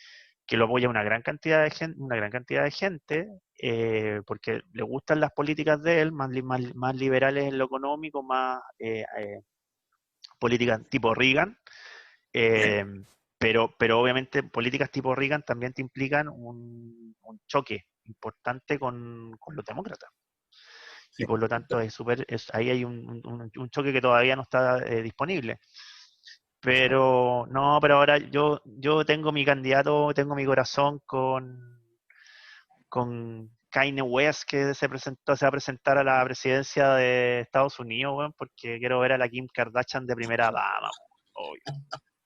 que lo apoya una gran cantidad de gente, porque le gustan las políticas de él, más liberales en lo económico, más políticas tipo Reagan, Bien. eh, pero obviamente políticas tipo Reagan también te implican un choque importante con los demócratas. Y Sí. por lo tanto ahí hay un choque que todavía no está disponible. Pero no, pero ahora yo tengo mi candidato, tengo mi corazón con Kanye West, que se va a presentar a la presidencia de Estados Unidos, weón, porque quiero ver a la Kim Kardashian de primera dama, obvio.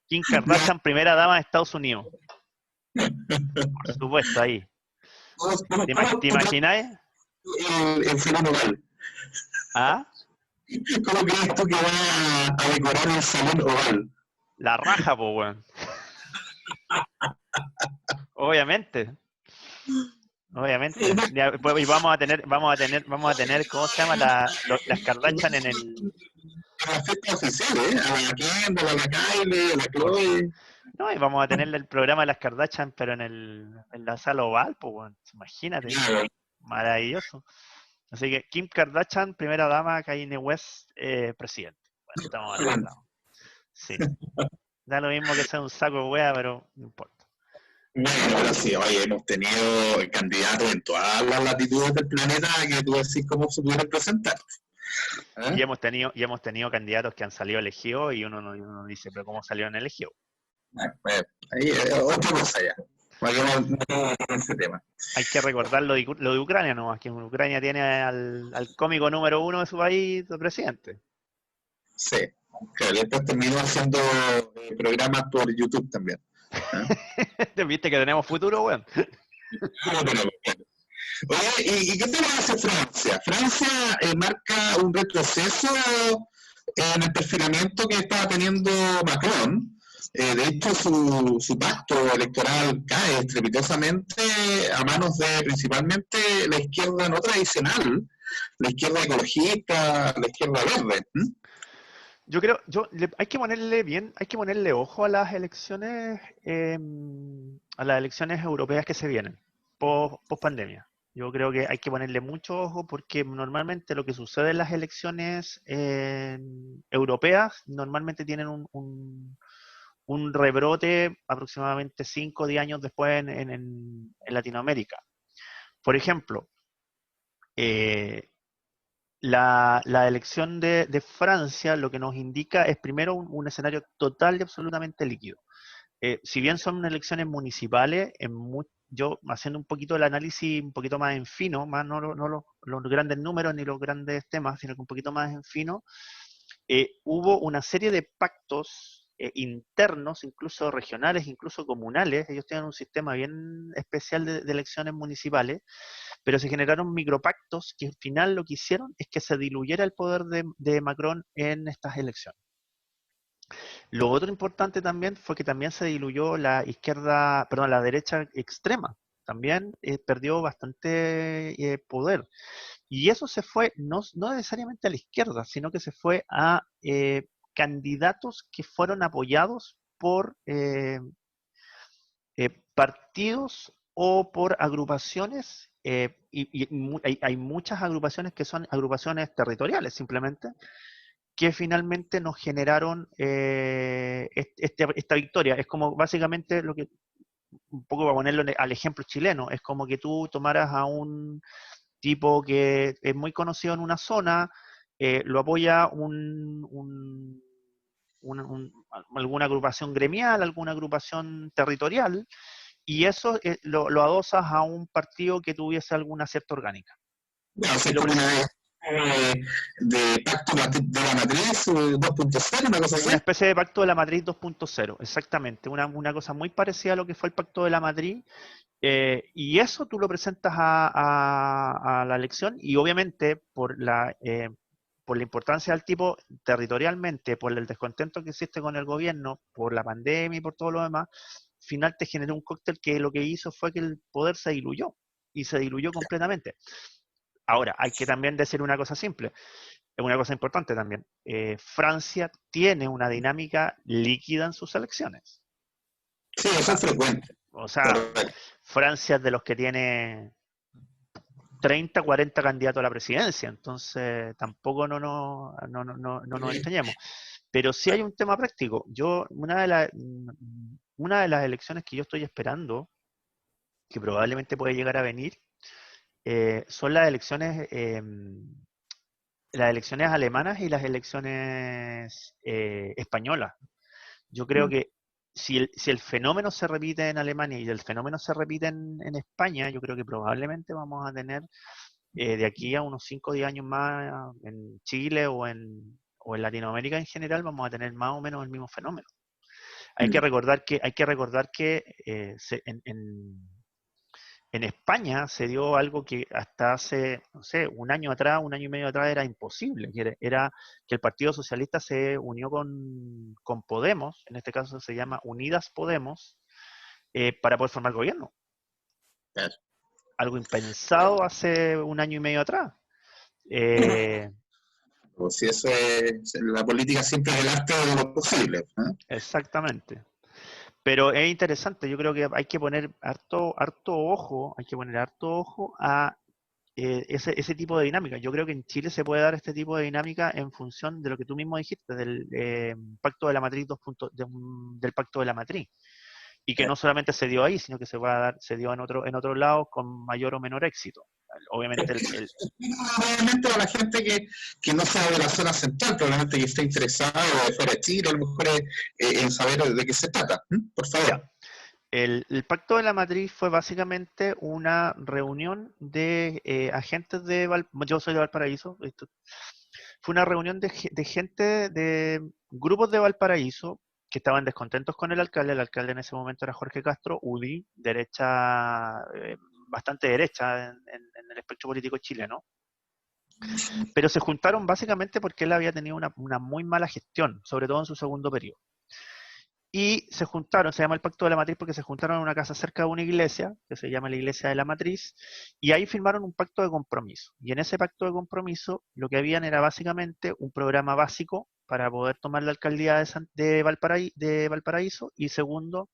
Kim Kardashian, primera dama de Estados Unidos. Por supuesto, ahí. ¿Te imagináis? El salón oval. ¿Ah? ¿Cómo crees tú que va a decorar el salón oval? La raja, pues, weón. Obviamente. Obviamente. Y vamos a tener, ¿cómo se llama? Las Kardashian en el. A las fiestas oficiales, a la Kendall, a la Kylie, a la Por su, Chloe. no, y vamos a tener el programa de las Kardashian, pero en la sala oval, pues, weón. Imagínate. Claro. Maravilloso. Así que Kim Kardashian, primera dama, Kanye West, presidente. Bueno, estamos arreglados. Sí. Da lo mismo que sea un saco de wea, pero no importa. Bueno, pero sí, oye, hemos tenido candidatos en todas las latitudes del planeta que tú decís cómo se pudieran presentar. ¿Eh? Y hemos tenido candidatos que han salido elegidos y uno dice, pero ¿cómo salieron elegidos? Ahí otra cosa ya. Vayamos a ese tema. Hay que recordar lo de Ucrania nomás, que Ucrania tiene al cómico número 1 de su país de presidente. Sí, claro, y después terminó haciendo programas por YouTube también. ¿Te viste que tenemos futuro, weón? Oye, ¿y qué te hace Francia? Francia marca un retroceso en el perfilamiento que estaba teniendo Macron. De hecho, su pacto electoral cae estrepitosamente a manos de principalmente la izquierda no tradicional, la izquierda ecologista, la izquierda verde. Yo creo, hay que ponerle ojo a las elecciones europeas que se vienen, post pandemia. Yo creo que hay que ponerle mucho ojo porque normalmente lo que sucede en las elecciones europeas normalmente tienen un rebrote aproximadamente 5 o 10 años después en Latinoamérica. Por ejemplo, la elección de Francia lo que nos indica es primero un escenario total y absolutamente líquido. Si bien son elecciones municipales, yo haciendo un poquito el análisis un poquito más en fino, más no los grandes números ni los grandes temas, sino que un poquito más en fino, hubo una serie de pactos internos, incluso regionales, incluso comunales. Ellos tienen un sistema bien especial de elecciones municipales, pero se generaron micropactos que al final lo que hicieron es que se diluyera el poder de Macron en estas elecciones. Lo otro importante también fue que también se diluyó la derecha extrema. También perdió bastante poder. Y eso se fue no necesariamente a la izquierda, sino que se fue a candidatos que fueron apoyados por partidos o por agrupaciones, hay muchas agrupaciones que son agrupaciones territoriales simplemente, que finalmente nos generaron esta victoria. Es como básicamente lo que, un poco para ponerlo al ejemplo chileno, es como que tú tomaras a un tipo que es muy conocido en una zona, lo apoya alguna agrupación gremial, alguna agrupación territorial, y eso lo adosas a un partido que tuviese alguna cierta orgánica. No, o sea, como de pacto de la matriz 2.0, una cosa así. Una especie de pacto de la matriz 2.0, exactamente. Una cosa muy parecida a lo que fue el pacto de la matriz. Y eso tú lo presentas a la elección y obviamente por la importancia del tipo territorialmente, por el descontento que existe con el gobierno, por la pandemia y por todo lo demás, al final te generó un cóctel que lo que hizo fue que el poder se diluyó y se diluyó completamente. Ahora, hay que también decir una cosa simple, una cosa importante también. Francia tiene una dinámica líquida en sus elecciones. Sí, eso es frecuente. O sea, Francia es de los que tiene 30, 40 candidatos a la presidencia, entonces tampoco no nos engañemos. Pero sí hay un tema práctico. una de las elecciones que yo estoy esperando, que probablemente puede llegar a venir, son las elecciones alemanas y las elecciones españolas. Yo creo que si el fenómeno se repite en Alemania y el fenómeno se repite en España, yo creo que probablemente vamos a tener de aquí a unos 5 o 10 años más en Chile o en Latinoamérica en general, vamos a tener más o menos el mismo fenómeno. Hay que recordar que en España se dio algo que hasta hace, no sé, un año y medio atrás era imposible, que era que el Partido Socialista se unió con Podemos, en este caso se llama Unidas Podemos, para poder formar gobierno. Claro. Algo impensado hace un año y medio atrás. O si eso es, la política siempre es el arte de lo posible. Exactamente. Pero es interesante, yo creo que hay que poner harto ojo a ese tipo de dinámica. Yo creo que en Chile se puede dar este tipo de dinámica en función de lo que tú mismo dijiste, del pacto de la matriz del pacto de la matriz. Y que no solamente se dio ahí, sino que se dio en otros lados con mayor o menor éxito. Obviamente Obviamente a la gente que no sea de la zona central, probablemente que esté interesada o de fuera de Chile, a lo mejor en saber de qué se trata. Por favor. Ya. El Pacto de la Matriz fue básicamente una reunión de agentes yo soy de Valparaíso, fue una reunión de gente de grupos de Valparaíso que estaban descontentos con el alcalde en ese momento era Jorge Castro, UDI, derecha, bastante derecha en el espectro político chileno, pero se juntaron básicamente porque él había tenido una muy mala gestión, sobre todo en su segundo periodo. Y se juntaron, se llama el Pacto de la Matriz porque se juntaron en una casa cerca de una iglesia, que se llama la Iglesia de la Matriz, y ahí firmaron un pacto de compromiso. Y en ese pacto de compromiso lo que habían era básicamente un programa básico para poder tomar la alcaldía de Valparaíso, y segundo,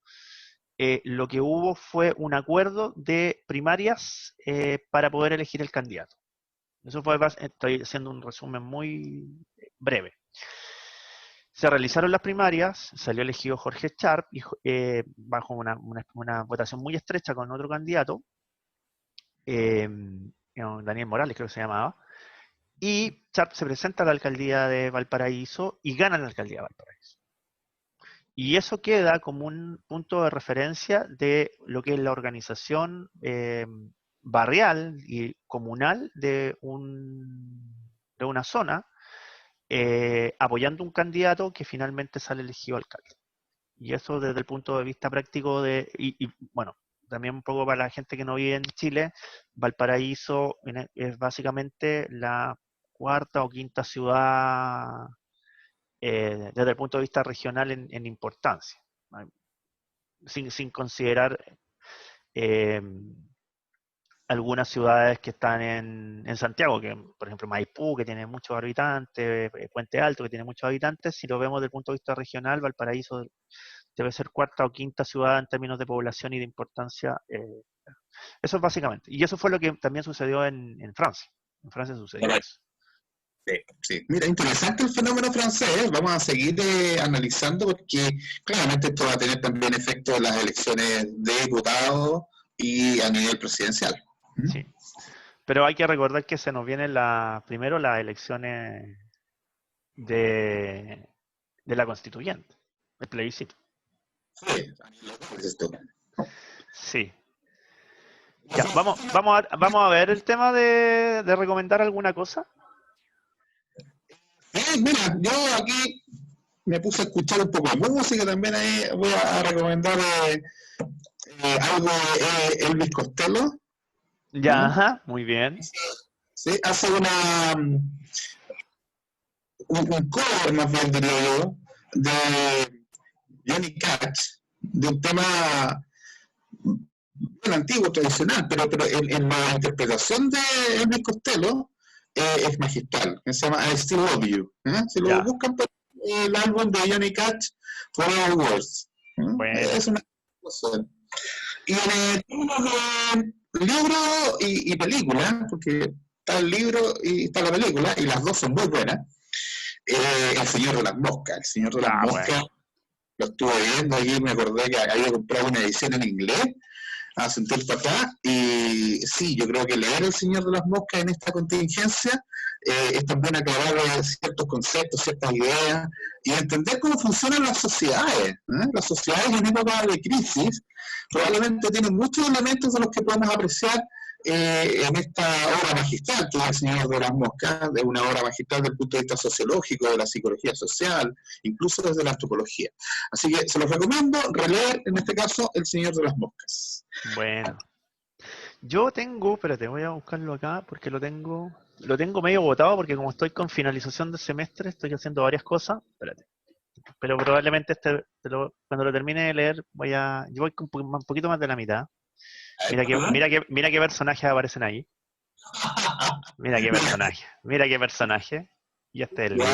lo que hubo fue un acuerdo de primarias para poder elegir el candidato. Eso fue, estoy haciendo un resumen muy breve. Se realizaron las primarias, salió elegido Jorge Sharp bajo una votación muy estrecha con otro candidato, Daniel Morales creo que se llamaba, y Sharp se presenta a la alcaldía de Valparaíso y gana la alcaldía de Valparaíso. Y eso queda como un punto de referencia de lo que es la organización barrial y comunal de una zona, apoyando un candidato que finalmente sale elegido alcalde. Y eso desde el punto de vista práctico y bueno, también un poco para la gente que no vive en Chile, Valparaíso es básicamente la cuarta o quinta ciudad desde el punto de vista regional en importancia, sin considerar algunas ciudades que están en Santiago, que por ejemplo Maipú, que tiene muchos habitantes, Puente Alto, que tiene muchos habitantes. Si lo vemos desde el punto de vista regional, Valparaíso debe ser cuarta o quinta ciudad en términos de población y de importancia. Eso es básicamente. Y eso fue lo que también sucedió en Francia. En Francia sucedió eso. Sí. Mira, interesante el fenómeno francés. Vamos a seguir analizando porque claramente esto va a tener también efecto en las elecciones de diputados y a nivel presidencial. Sí. Pero hay que recordar que se nos vienen primero las elecciones de la constituyente, el plebiscito. Sí. Ya, vamos a ver el tema de recomendar alguna cosa. Mira, yo aquí me puse a escuchar un poco de música también. Ahí voy a recomendar algo de Elvis Costello. Ya, ajá, muy bien. Sí, hace un cover, más bien diría yo, de Johnny Cash, de un tema bueno, antiguo, tradicional, pero en la interpretación de Elvis Costello es magistral, que se llama I Still Love You. Si lo buscan, pues, el álbum de Johnny Cash, Forever Words. Bueno. Es una cosa. Y en términos de libro y película, porque está el libro y está la película, y las dos son muy buenas. El Señor de las Moscas. El Señor de las Moscas lo estuve viendo aquí, me acordé que había comprado una edición en inglés hace un tiempo atrás, y sí, yo creo que leer El Señor de las Moscas en esta contingencia es también aclarar ciertos conceptos, ciertas ideas, y entender cómo funcionan las sociedades. Las sociedades en época de crisis probablemente tienen muchos elementos de los que podemos apreciar en esta obra magistral, que es El Señor de las Moscas, de una obra magistral desde el punto de vista sociológico, de la psicología social, incluso desde la antropología. Así que se los recomiendo releer, en este caso, El Señor de las Moscas. Bueno, yo tengo, espérate, voy a buscarlo acá porque lo tengo medio botado porque como estoy con finalización de semestre, estoy haciendo varias cosas. Espérate. Pero probablemente cuando lo termine de leer, yo voy con un poquito más de la mitad. Mira qué personajes aparecen ahí. Mira qué personaje. Y este es el libro.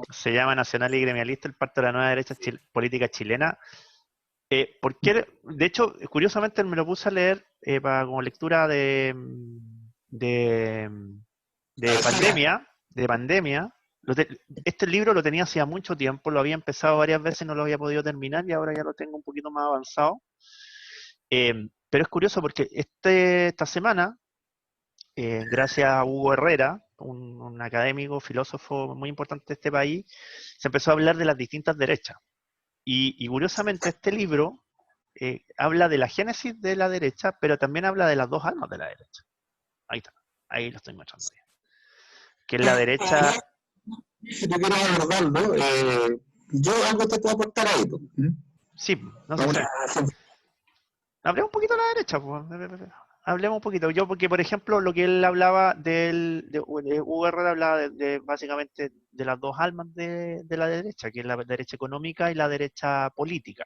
Se llama Nacional y Gremialista, el Pacto de la Nueva Derecha Política Chilena. De hecho, curiosamente me lo puse a leer como lectura de pandemia. Este libro lo tenía hacía mucho tiempo, lo había empezado varias veces, no lo había podido terminar y ahora ya lo tengo un poquito más avanzado. Pero es curioso porque esta semana, gracias a Hugo Herrera, un académico, filósofo muy importante de este país, se empezó a hablar de las distintas derechas. Y curiosamente este libro habla de la génesis de la derecha, pero también habla de las dos almas de la derecha. Ahí está, ahí lo estoy mostrando ya. Que es la derecha... Si tú quieres abordarlo, yo algo te puedo aportar ahí. Sí, no sé. Hablemos un poquito de la derecha, pues. Hablemos un poquito. Yo, porque, por ejemplo, lo que él hablaba Hugo Herrera hablaba básicamente de las dos almas de la derecha, que es la derecha económica y la derecha política.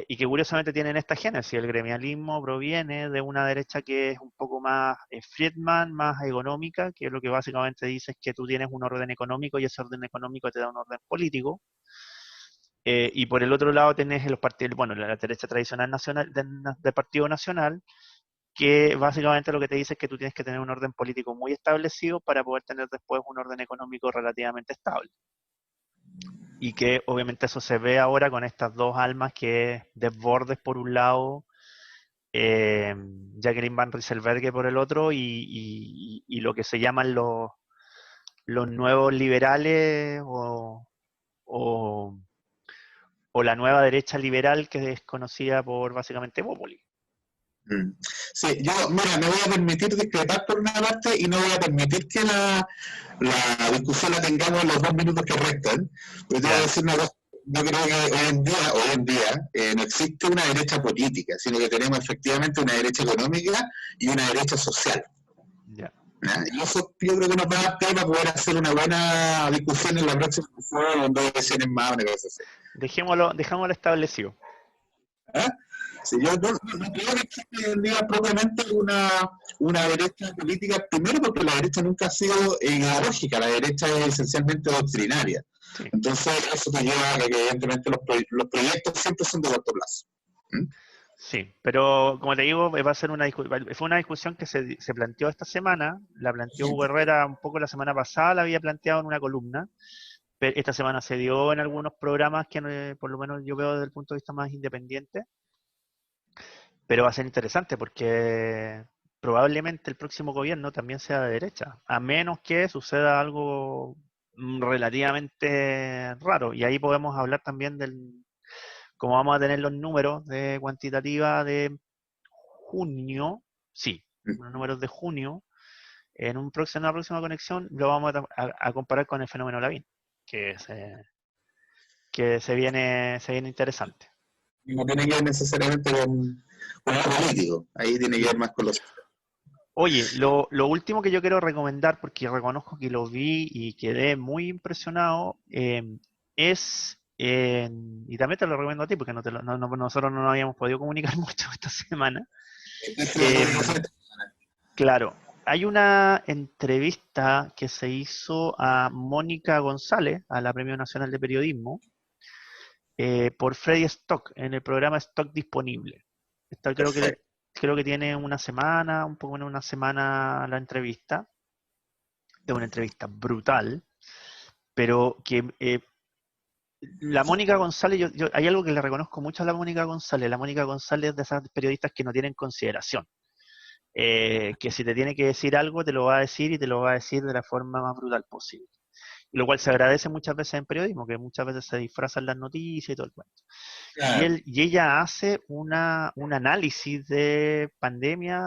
Y que curiosamente tienen esta génesis. El gremialismo proviene de una derecha que es un poco más Friedman, más económica, que lo que básicamente dice es que tú tienes un orden económico y ese orden económico te da un orden político. Y por el otro lado tenés los partidos, bueno, la derecha tradicional nacional del Partido Nacional, que básicamente lo que te dice es que tú tienes que tener un orden político muy establecido para poder tener después un orden económico relativamente estable. Y que obviamente eso se ve ahora con estas dos almas que es Desbordes por un lado, Jacqueline Van Rysselberghe por el otro, y lo que se llaman los nuevos liberales o la nueva derecha liberal, que es conocida por básicamente Bópoli. Sí, yo, mira, me voy a permitir discrepar por una parte y no voy a permitir que la discusión la tengamos en los 2 minutos que restan. Pero te voy a decir una cosa. Yo creo que hoy en día no existe una derecha política, sino que tenemos efectivamente una derecha económica y una derecha social. Yeah. Y eso yo creo que nos va a dar pie para poder hacer una buena discusión en la próxima sesión, en 2 sesiones más, una cosa así. Dejémoslo establecido. ¿Ah? Sí, yo no creo que exista hoy en día propiamente una derecha política, primero porque la derecha nunca ha sido ideológica, la derecha es esencialmente doctrinaria. Sí. Entonces eso te lleva a que evidentemente los proyectos siempre son de corto plazo. Sí, pero como te digo, fue una discusión que se planteó esta semana, la planteó Hugo Herrera un poco la semana pasada, la había planteado en una columna, pero esta semana se dio en algunos programas que por lo menos yo veo desde el punto de vista más independiente, pero va a ser interesante porque probablemente el próximo gobierno también sea de derecha, a menos que suceda algo relativamente raro, y ahí podemos hablar también como vamos a tener los números de cuantitativa de junio, sí, los números de junio, en una próxima conexión lo vamos a comparar con el fenómeno Lavín, que se viene interesante. No tiene que ver necesariamente con lo político, ahí tiene que ver más con los... Oye, lo último que yo quiero recomendar, porque reconozco que lo vi y quedé muy impresionado, es, y también te lo recomiendo a ti, porque nosotros no nos habíamos podido comunicar mucho esta semana. Claro, hay una entrevista que se hizo a Mónica González, a la Premio Nacional de Periodismo, por Freddy Stock, en el programa Stock Disponible. Creo que tiene una semana, un poco menos de una semana la entrevista. Es una entrevista brutal, pero que La Mónica González, hay algo que le reconozco mucho a la Mónica González. La Mónica González es de esas periodistas que no tienen consideración. Que si te tiene que decir algo, te lo va a decir y te lo va a decir de la forma más brutal posible. Lo cual se agradece muchas veces en periodismo, que muchas veces se disfrazan las noticias y todo el cuento. Claro. Y ella hace un análisis de pandemia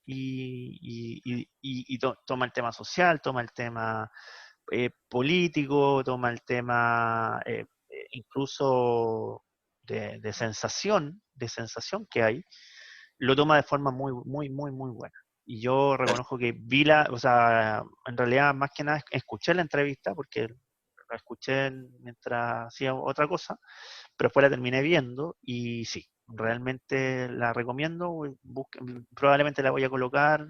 y toma el tema social, toma el tema político, toma el tema incluso de sensación que hay, lo toma de forma muy, muy, muy, muy buena. Y yo reconozco que o sea, en realidad más que nada escuché la entrevista porque la escuché mientras hacía otra cosa, pero después la terminé viendo y sí, realmente la recomiendo. Probablemente la voy a colocar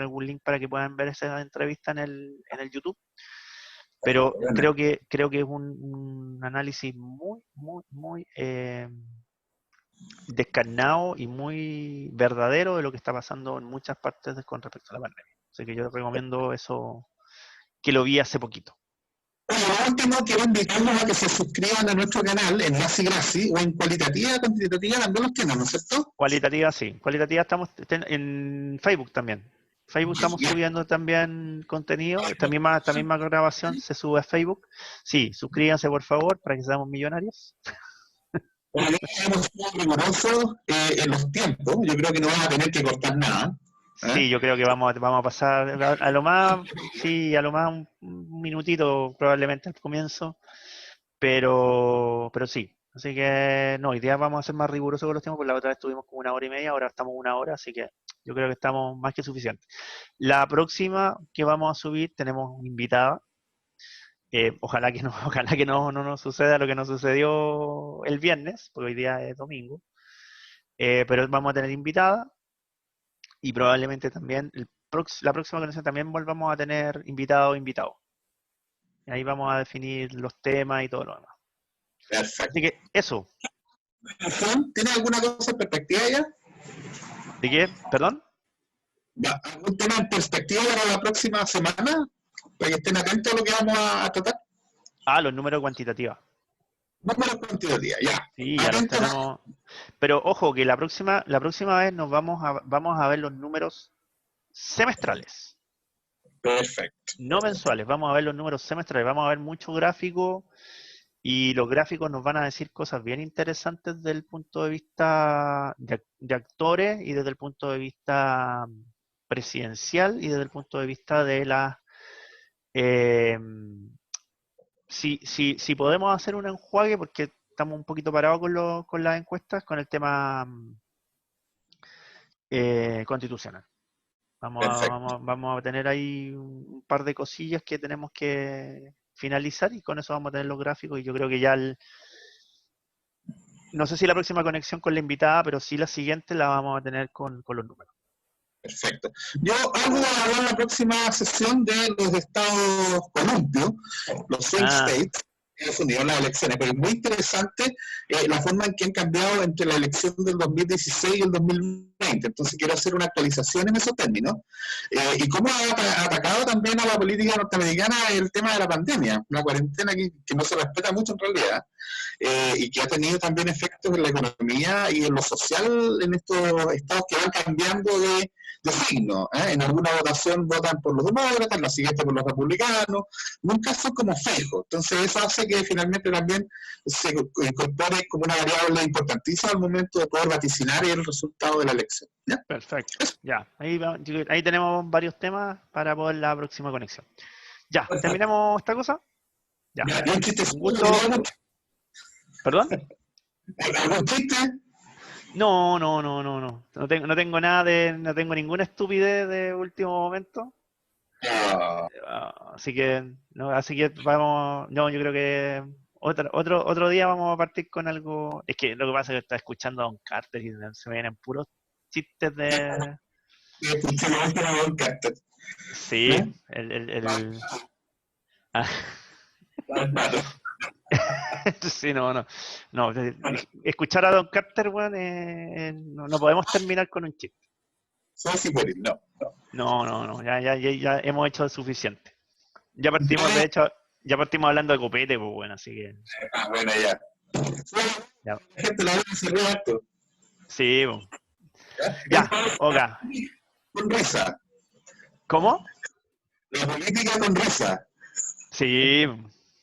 algún link para que puedan ver esa entrevista en el YouTube. Pero creo que es un análisis muy, muy, muy descarnado y muy verdadero de lo que está pasando en muchas partes con respecto a la pandemia. Así que yo recomiendo eso, que lo vi hace poquito. Bueno, por último, quiero invitarlos a que se suscriban a nuestro canal en Nasi Grassi o en Cualitativa, Cuantitativa, también los tenemos, ¿no es cierto? Cualitativa, sí. Cualitativa estamos en Facebook también. Facebook estamos subiendo también contenido. Esta misma grabación se sube a Facebook. Sí, suscríbanse por favor para que seamos millonarios. Bueno, hemos sido rigurosos en los tiempos. Yo creo que no vamos a tener que cortar nada. Sí, yo creo que vamos a pasar a lo más, sí, a lo más un minutito probablemente al comienzo, pero sí. Así que no, hoy día vamos a ser más rigurosos con los tiempos, porque la otra vez estuvimos como 1 hora y media, ahora estamos 1 hora, así que yo creo que estamos más que suficientes. La próxima que vamos a subir tenemos una invitada. Ojalá que no, ojalá que no nos suceda lo que nos sucedió el viernes, porque hoy día es domingo. Pero vamos a tener invitada y probablemente también la próxima conexión también volvamos a tener invitado. Y ahí vamos a definir los temas y todo lo demás. Perfecto. Así que eso. ¿Tienes alguna cosa en perspectiva ya? ¿De qué? ¿Perdón? ¿Algún tema en perspectiva para la próxima semana? Para que estén atentos a lo que vamos a tratar. Los números cuantitativos. Números cuantitativos, ya. Sí, ya los tenemos. Pero ojo, que la próxima vez nos vamos a ver los números semestrales. Perfecto. No mensuales, vamos a ver los números semestrales, vamos a ver mucho gráfico y los gráficos nos van a decir cosas bien interesantes desde el punto de vista de actores y desde el punto de vista presidencial y desde el punto de vista de la... si podemos hacer un enjuague, porque estamos un poquito parados con las encuestas, con el tema constitucional. Vamos a tener ahí un par de cosillas que tenemos que finalizar y con eso vamos a tener los gráficos y yo creo que ya no sé si la próxima conexión con la invitada, pero sí la siguiente la vamos a tener con los números. Perfecto. Yo algo voy a hablar en la próxima sesión de los estados columpios, los swing states, Estados Unidos, las elecciones, pero es muy interesante la forma en que han cambiado entre la elección del 2016 y el 2020. Entonces quiero hacer una actualización en esos términos. Y cómo ha atacado también a la política norteamericana el tema de la pandemia, una cuarentena que no se respeta mucho en realidad, y que ha tenido también efectos en la economía y en lo social en estos estados que van cambiando de signo. En alguna votación votan por los demócratas, en la siguiente por los republicanos, nunca son como fijos. Entonces eso hace que finalmente también se incorpore como una variable importantísima al momento de poder vaticinar el resultado de la elección. ¿Ya? Perfecto. Ya, ahí tenemos varios temas para poder la próxima conexión. Ya, ¿terminamos esta cosa? Ya. Un gusto. ¿Perdón? ¿Algún chiste? No. No tengo no tengo ninguna estupidez de último momento. Así que vamos, no, yo creo que otro día vamos a partir con algo. Es que lo que pasa es que está escuchando a Don Carter y se me vienen puros chistes de. Escuché la última de Don Carter. Sí, sí, no. Escuchar a Don Carter, weón, no podemos terminar con un chiste. No. No, ya hemos hecho suficiente. Ya partimos, de hecho, Ya partimos hablando de copete, pues bueno, así que. Ah, bueno, ya. Ya. La gente la ve y se ríe harto. Sí, pues. ¿Ya? Ya, Oka. Con risa. ¿Cómo? La política con risa. Sí,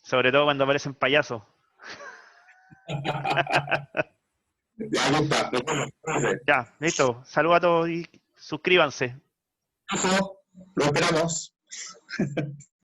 sobre todo cuando aparecen payasos. Ya, gusta. Ya, listo. Saludos a todos y suscríbanse. Lo esperamos.